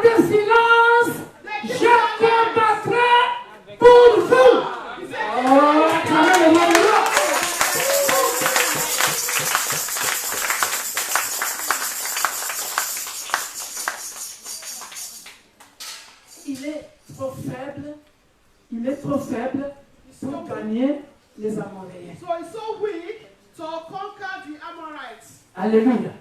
garder silence, je combattrai pour vous. Oh, acclamez le nom de Dieu. Il est trop faible pour gagner les Amoréens. So he's so weak to conquer the Amorites. Alléluia.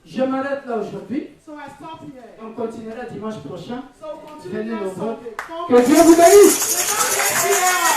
Je m'arrête là aujourd'hui. So I stop here. On continuera dimanche prochain. So we'll continue Venez next au vote. Sunday. Que Dieu vous bénisse. May God bless you all.